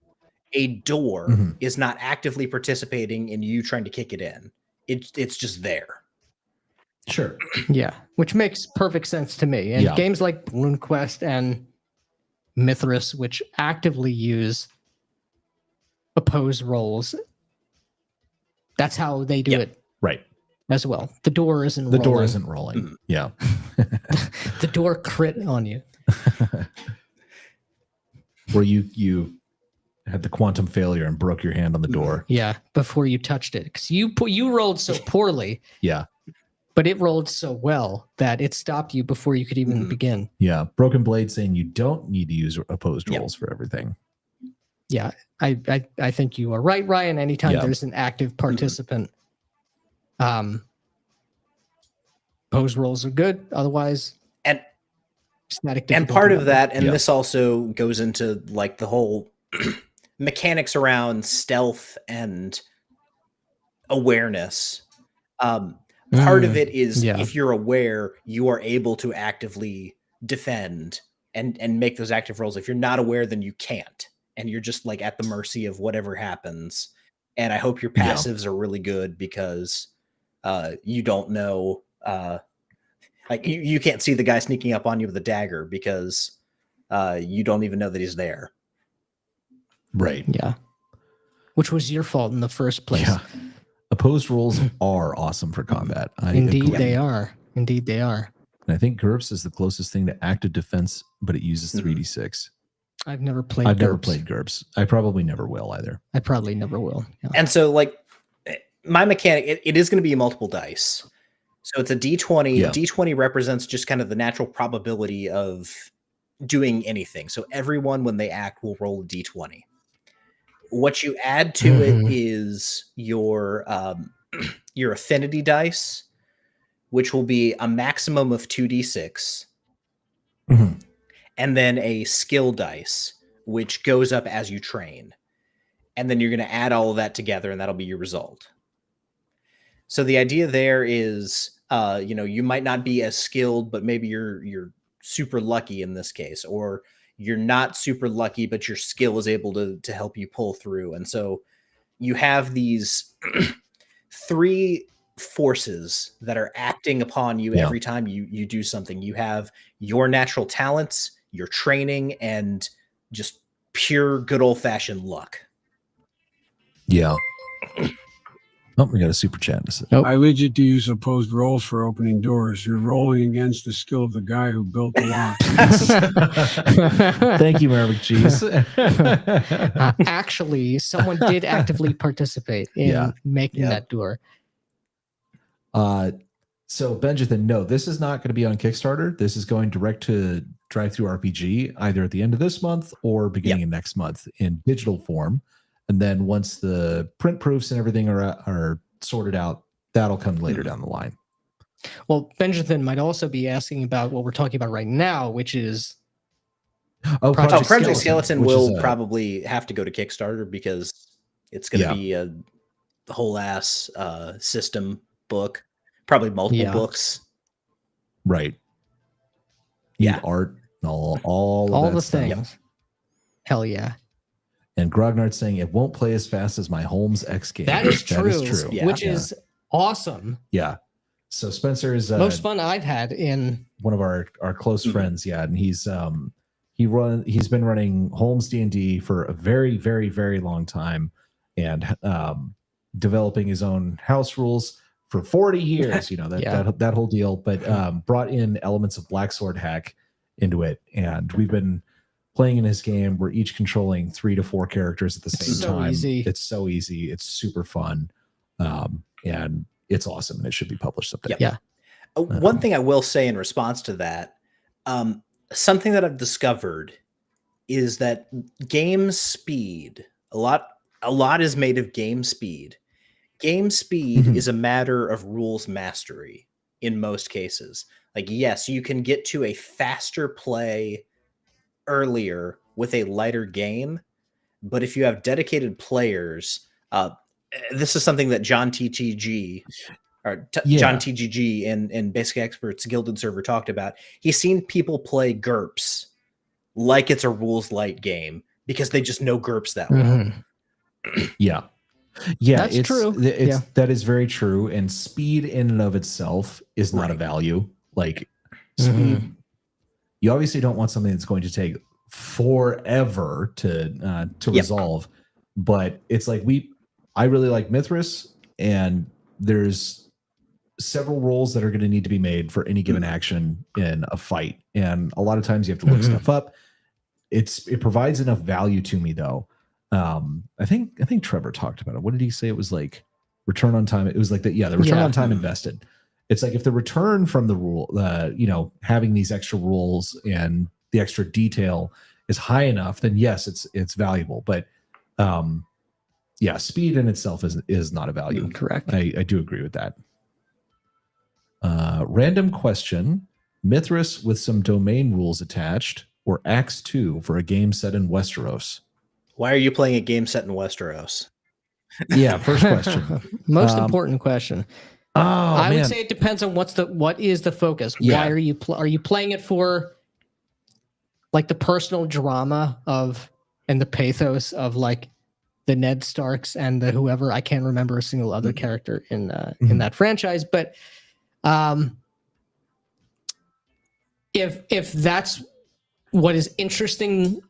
A door is not actively participating in you trying to kick it in. It's just there. Sure. Yeah, which makes perfect sense to me. And games like RuneQuest and Mithras, which actively use opposed rolls, that's how they do it. Right. As well. The door isn't rolling. The door isn't rolling. Yeah. The door crit on you. Where you had the quantum failure and broke your hand on the door. Yeah, before you touched it. Because you rolled so poorly. Yeah. But it rolled so well that it stopped you before you could even begin. Yeah. Broken Blade saying you don't need to use opposed rolls for everything. Yeah. I think you are right, Ryan. Anytime there's an active participant, opposed rolls are good. Otherwise, and part of that, and this also goes into like the whole mechanics around stealth and awareness. Part of it is if you're aware, you are able to actively defend and make those active rolls. If you're not aware, then you can't. And you're just like at the mercy of whatever happens. And I hope your passives are really good because you don't know, like you can't see the guy sneaking up on you with a dagger because you don't even know that he's there. Right. Yeah. Which was your fault in the first place. Yeah. Opposed rolls are awesome for combat. Indeed they are. Indeed they are. And I think GURPS is the closest thing to active defense, but it uses 3d6. I've never played GURPS. I probably never will either. I probably never will. Yeah. And so like my mechanic, it is going to be multiple dice. So it's a D20. Yeah. D20 represents just kind of the natural probability of doing anything. So everyone, when they act, will roll a D20. What you add to it is your affinity dice, which will be a maximum of 2d6. And then a skill dice, which goes up as you train. And then you're going to add all of that together, and that'll be your result. So the idea there is, you might not be as skilled, but maybe you're super lucky in this case, or you're not super lucky, but your skill is able to help you pull through. And so you have these three forces that are acting upon you every time you do something. You have your natural talents, your training, and just pure good old-fashioned luck. Yeah. Oh, we got a super chat. I legit to use opposed rolls for opening doors. You're rolling against the skill of the guy who built the lock. Thank you, Maverick Cheese. Actually, someone did actively participate in making that door. So Benjamin, no, this is not going to be on Kickstarter. This is going direct to Drive-Thru-RPG, either at the end of this month or beginning of next month in digital form. And then once the print proofs and everything are sorted out, that'll come later down the line. Well, Benjamin might also be asking about what we're talking about right now, which is Project Skeleton will probably have to go to Kickstarter because it's going to be a whole ass system book, probably multiple books. Right. Yeah. Art, all the stuff. things. Hell yeah. And Grognard's saying it won't play as fast as my Holmes X game. That is true. Yeah. Which is awesome. Yeah. So Spencer is most fun I've had in one of our close friends. Yeah, and he's been running Holmes D&D for a very, very, very long time, and developing his own house rules for 40 years. That whole deal. But brought in elements of Black Sword hack into it, and we've been playing in his game. We're each controlling 3 to 4 characters at the same time. Easy. It's so easy. It's super fun. And it's awesome and it should be published someday. Yep. Yeah. One thing I will say in response to that, something that I've discovered is that game speed, a lot is made of game speed. Game speed Mhm. is a matter of rules mastery in most cases. Like, yes, you can get to a faster play earlier with a lighter game, but if you have dedicated players, this is something that John TTG John TGG and Basic Experts Gilded Server talked about. He's seen people play GURPS like it's a rules light game because they just know GURPS that well. Mm-hmm. Yeah, That's it's true. It's that is very true. And speed in and of itself is not a value. Like speed, you obviously don't want something that's going to take forever to resolve. But it's like I really like Mithras, and there's several rolls that are going to need to be made for any given action in a fight, and a lot of times you have to look stuff up. It provides enough value to me though. I think Trevor talked about it. What did he say? It was like return on time. It was like the return on time invested. It's like if the return from the rule, having these extra rules and the extra detail is high enough, then yes, it's valuable. But speed in itself is not a value. Correct. I do agree with that. Random question: Mithras with some domain rules attached, or Acts 2 for a game set in Westeros? Why are you playing a game set in Westeros? Yeah, first question. Most important question. I would say it depends on what is the focus. Yeah. Why are you playing it for like the personal drama and the pathos of like the Ned Starks and the whoever, I can't remember a single other character in that franchise, but if that's what is interesting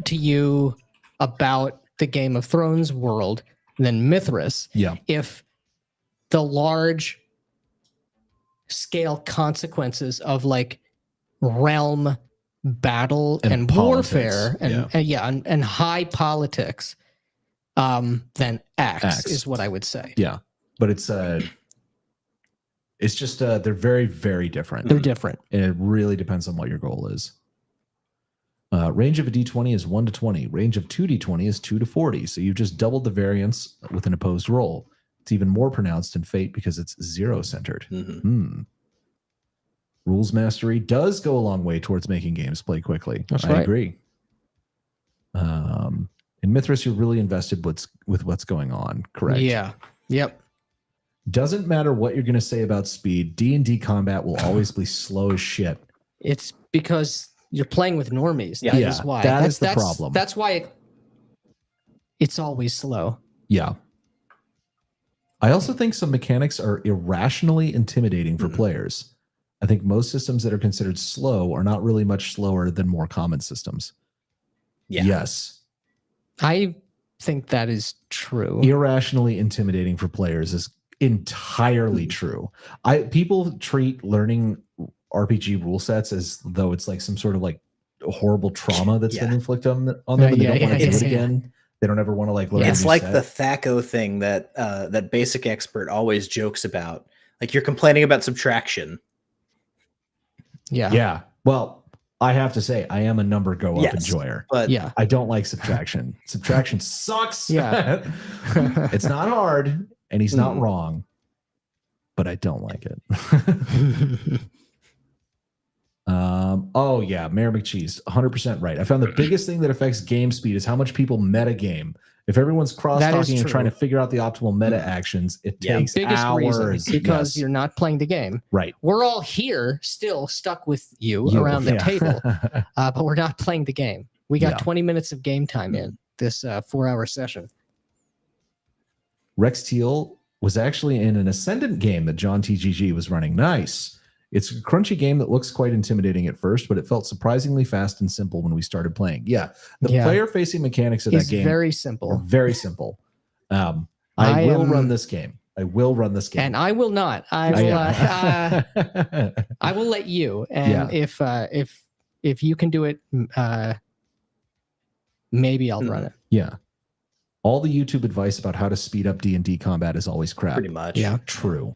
to you about the Game of Thrones world, then Mithras. Yeah. If the large scale consequences of like realm battle and politics, warfare and high politics, then Axe is what I would say. Yeah, but it's just they're very, very different. They're different, and it really depends on what your goal is. Range of a D20 is 1 to 20. Range of 2 D20 is 2 to 40. So you've just doubled the variance with an opposed roll. It's even more pronounced in Fate because it's 0-centered. Rules mastery does go a long way towards making games play quickly. I agree. In Mithras, you're really invested with what's going on. Correct. Yeah. Yep. Doesn't matter what you're going to say about speed. D&D combat will always be slow as shit. It's because you're playing with normies. Yeah, That is why. That's the problem. That's why it's always slow. Yeah. I also think some mechanics are irrationally intimidating for players. I think most systems that are considered slow are not really much slower than more common systems. Yeah. Yes. I think that is true. Irrationally intimidating for players is entirely true. People treat learning RPG rule sets as though it's like some sort of like horrible trauma that's been inflicted on them, and they don't want to do it again. They don't ever want to like learn. It's like the THACO thing that that Basic Expert always jokes about. Like you're complaining about subtraction. Yeah. Yeah. Well, I have to say, I am a number go up enjoyer. But Yeah. I don't like subtraction. Subtraction sucks. Yeah. It's not hard, and he's not wrong, but I don't like it. Oh yeah, Mayor McCheese, 100% right. I found the biggest thing that affects game speed is how much people meta game. If everyone's cross-talking and trying to figure out the optimal meta actions, it takes biggest hours. reason because you're not playing the game. Right. We're all here still stuck with you around the table, but we're not playing the game. We got 20 minutes of game time in this 4-hour session. Rex Teal was actually in an Ascendant game that John TGG was running. Nice. It's a crunchy game that looks quite intimidating at first, but it felt surprisingly fast and simple when we started playing. Yeah, the player-facing mechanics of that game very simple. are very simple. I will run this game. I will run this game, and I will not. I will let you. And if you can do it, maybe I'll run it. Yeah. All the YouTube advice about how to speed up D&D combat is always crap. pretty much. Yeah. True.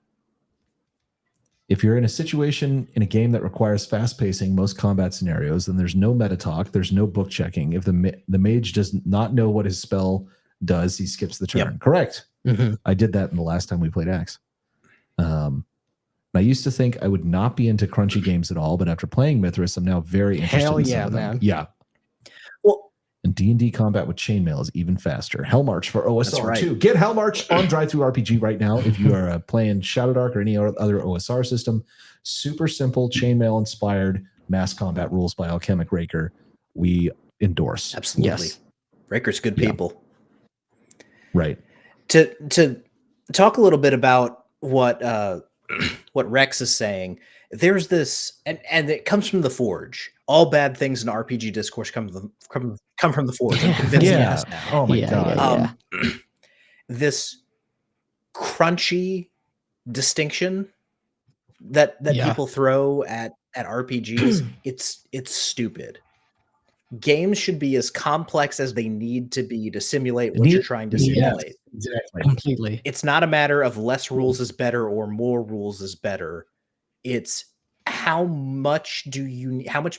If you're in a situation in a game that requires fast pacing most combat scenarios, then there's no meta talk, there's no book checking. If the mage does not know what his spell does, he skips the turn. Yep. Correct. Mhm. I did that in the last time we played Axe. I used to think I would not be into crunchy games at all, but after playing Mithras, I'm now very interested Hell in some yeah, of them. man. Yeah. Well, And D&D combat with chainmail is even faster. Hellmarch for OSR That's right. too. Get Hellmarch on Drive-Thru RPG right now if you are playing Shadowdark or any other OSR system. Super simple, chainmail inspired mass combat rules by Alchemic Raker. We endorse. absolutely. Yes. Raker's good Yeah. people. Right. To talk a little bit about what Rex is saying, there's this, and it comes from the Forge. All bad things in RPG discourse come from the Forge. I'm convinced Yeah. us now. Oh my Yeah, God. yeah. This crunchy distinction that Yeah. people throw at RPGs, it's stupid. Games should be as complex as they need to be to simulate what you're trying to simulate. Exactly. Completely. It's not a matter of less rules is better or more rules is better. It's how much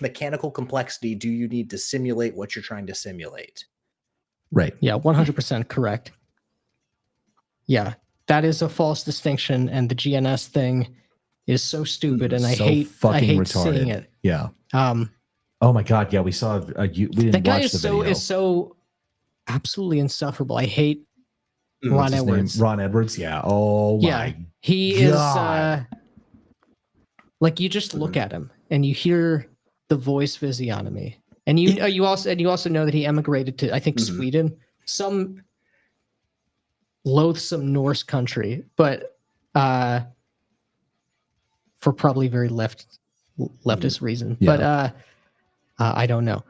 mechanical complexity do you need to simulate what you're trying to simulate? Right. Yeah, 100% correct. Yeah, that is a false distinction, and the GNS thing is so stupid, and I So hate fucking seeing retarded. it. Yeah. Oh my God. Yeah, we saw. We didn't That guy watch the video. is so absolutely insufferable. I hate Mm, Ron What's his Edwards. name? Ron Edwards. Yeah. Oh Yeah, my. he God. is like, you just look at him and you hear the voice physiognomy, and you also know that he emigrated to, I think, Mhm. Sweden, some loathsome Norse country, but for probably very leftist reason. Yeah. But I don't know.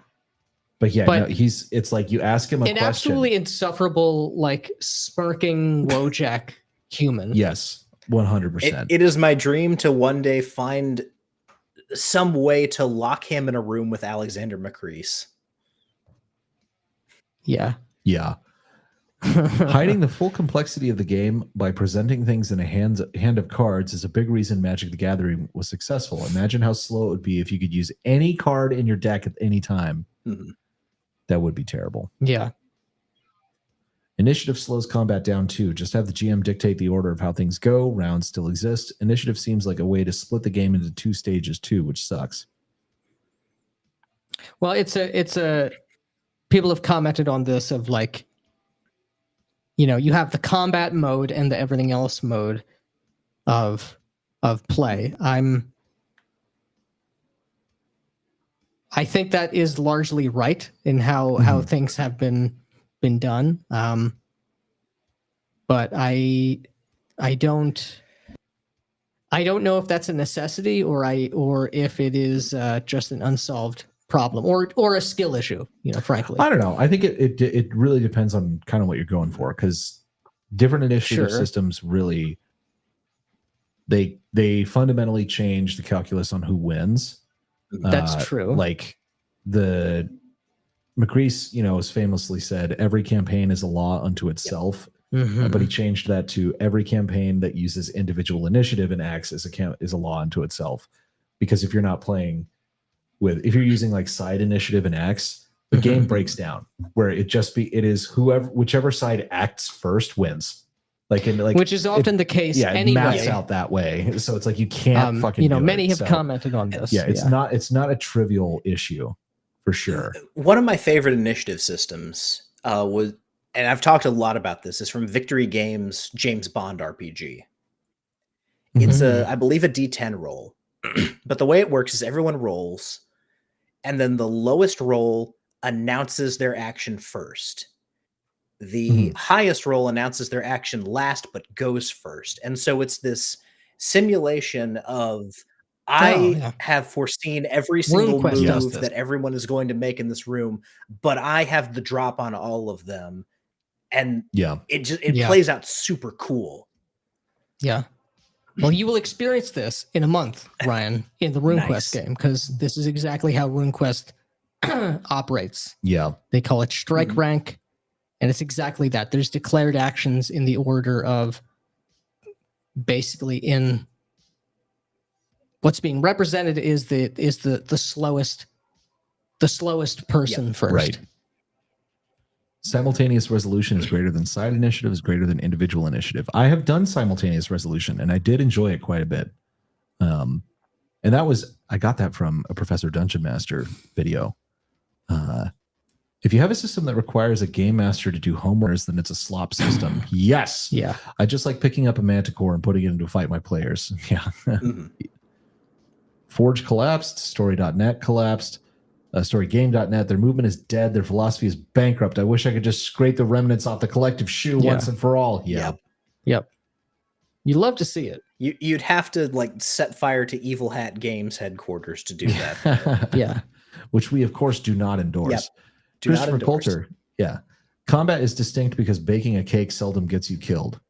But yeah, But- no, it's like you ask him a An question. absolutely insufferable, like, smirking Wojak human. Yes, 100%. It is my dream to one day find some way to lock him in a room with Alexander McCrease. Yeah. Yeah. Hiding the full complexity of the game by presenting things in a hand of cards is a big reason Magic the Gathering was successful. Imagine how slow it would be if you could use any card in your deck at any time. Mhm. That would be terrible. Yeah. Initiative slows combat down too. Just have the GM dictate the order of how things go. Rounds still exist. Initiative seems like a way to split the game into 2 stages too, which sucks. Well, it's a people have commented on this of, like, you know, you have the combat mode and the everything else mode of play. I think that is largely right in how things have been done. But I don't know if that's a necessity or if it is just an unsolved problem or a skill issue, you know, frankly. I don't know. I think it really depends on kind of what you're going for, because different initiative Sure. systems really they fundamentally change the calculus on who wins. That's true. Like the McCrease, you know, has famously said every campaign is a law unto itself. Mhm. But he changed that to every campaign that uses individual initiative and acts as a law unto itself. Because if you're not playing if you're using like side initiative and acts, the game breaks down where it is whichever side acts first wins. Which is often the case it anyway. maps out that way. So it's like you can't fucking you know, do many it. have So, commented on this. Yeah, it's not a trivial issue for sure. One of my favorite initiative systems was, and I've talked a lot about this, is from Victory Games' James Bond RPG. It's I believe a D10 roll. But the way it works is everyone rolls, and then the lowest roll announces their action first. The highest roll announces their action last, but goes first. And so it's this simulation of have foreseen every single RuneQuest does move this. that everyone is going to make in this room, but I have the drop on all of them. And it plays out super cool. Yeah. Well, you will experience this in a month, Ryan, in the RuneQuest Nice. game, because this is exactly how RuneQuest operates. Yeah. They call it strike rank, and it's exactly that. There's declared actions in the order of basically in what's being represented is the slowest person first. Right. Simultaneous resolution is greater than side initiative is greater than individual initiative. I have done simultaneous resolution and I did enjoy it quite a bit. And I got that from a Professor Dungeon Master video. If you have a system that requires a game master to do homework, then it's a slop system. Yes. Yeah. I just like picking up a manticore and putting it in to fight my players. Yeah. Mm-hmm. Forge collapsed. Story.net collapsed. Storygame.net. Their movement is dead. Their philosophy is bankrupt. I wish I could just scrape the remnants off the collective shoe once and for all. Yeah. Yep. You love to see it. You'd have to like set fire to Evil Hat Games headquarters to do that. Yeah. Which we, of course, do not endorse. Yep. Do Christopher not endorse. Coulter. Yeah. Combat is distinct because baking a cake seldom gets you killed.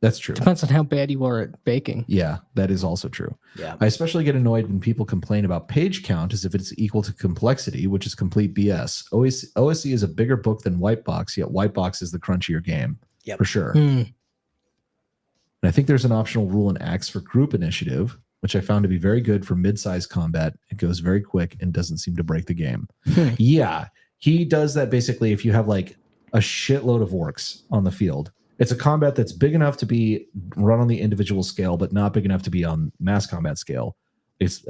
That's true. Depends on how bad you are at baking. Yeah, that is also true. Yeah. I especially get annoyed when people complain about page count as if it's equal to complexity, which is complete BS. OSE is a bigger book than Whitebox, yet Whitebox is the crunchier game. Yep. For sure. Mm. And I think there's an optional rule in Axe for group initiative, which I found to be very good for mid-sized combat. It goes very quick and doesn't seem to break the game. Yeah, he does that basically if you have like a shitload of orcs on the field. It's a combat that's big enough to be run on the individual scale, but not big enough to be on mass combat scale. It's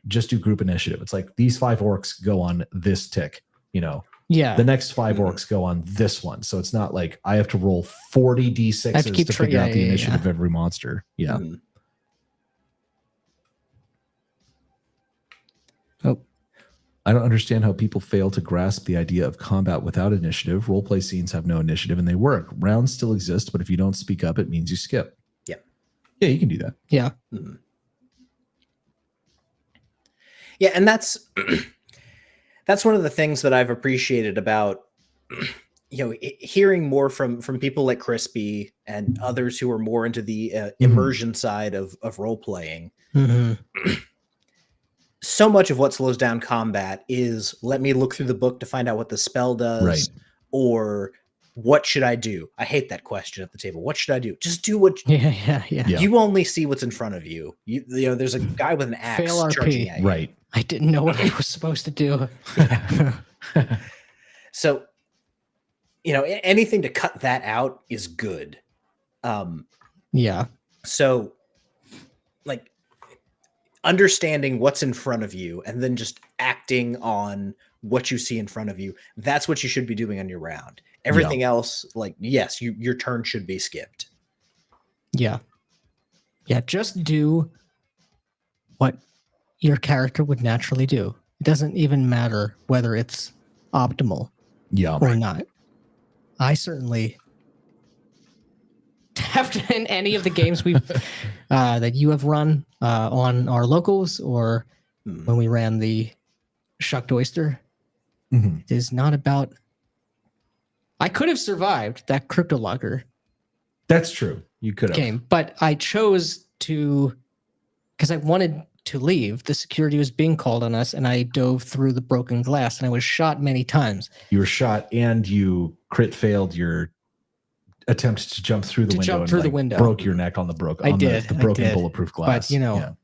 just do group initiative. It's like these 5 orcs go on this tick, you know. Yeah. The next 5 orcs go on this one. So it's not like I have to roll 40 d6s to figure out the initiative of every monster. Yeah. Mm-hmm. Oh. I don't understand how people fail to grasp the idea of combat without initiative. Roleplay scenes have no initiative and they work. Rounds still exist, but if you don't speak up, it means you skip. Yeah. Yeah, you can do that. Yeah. Mm-hmm. Yeah, and that's one of the things that I've appreciated about hearing more from people like Crispy and others who are more into the immersion side of role playing. Mm-hmm. So much of what slows down combat is let me look through the book to find out what the spell does, right, or what should I do? I hate that question at the table. What should I do? Just do what Yeah. you only see what's in front of you. You know, there's a guy with an axe Fail RP. charging at you. Right. I didn't know what I was supposed to do. So, anything to cut that out is good. Yeah. So, like, understanding what's in front of you and then just acting on what you see in front of you, that's what you should be doing on your round. Everything else, like, yes, your turn should be skipped. Yeah. Just do what your character would naturally do. It doesn't even matter whether it's optimal or not. I certainly have to, in any of the games we've that you have run on our locals or when we ran the Shucked Oyster, it is not about. I could have survived that CryptoLogger. That's true. You could have. Game, but I chose to because I wanted to leave. The security was being called on us, and I dove through the broken glass, and I was shot many times. You were shot, and you crit failed your attempt to jump through the window. Jump through the window. Broke your neck on the the broken bulletproof glass. But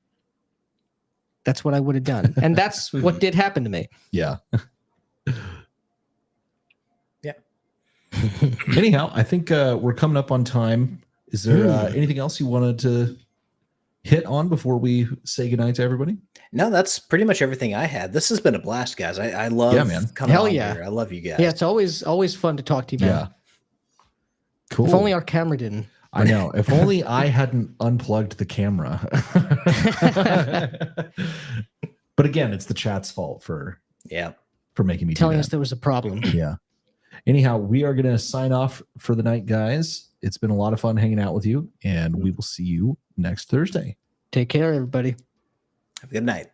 that's what I would have done, and that's what did happen to me. Yeah. Yeah. Anyhow, I think we're coming up on time. Is there anything else you wanted to hit on before we say goodnight to everybody? No, that's pretty much everything I had. This has been a blast, guys. I love coming Hell on yeah. here. I love you guys. Yeah, it's always fun to talk to you, man. Yeah. Cool. If only our camera didn't. I know. If only I hadn't unplugged the camera. But again, it's the chat's fault for making me telling do us there was a problem. Yeah. Anyhow, we are going to sign off for the night, guys. It's been a lot of fun hanging out with you, and we will see you next Thursday. Take care, everybody. Have a good night.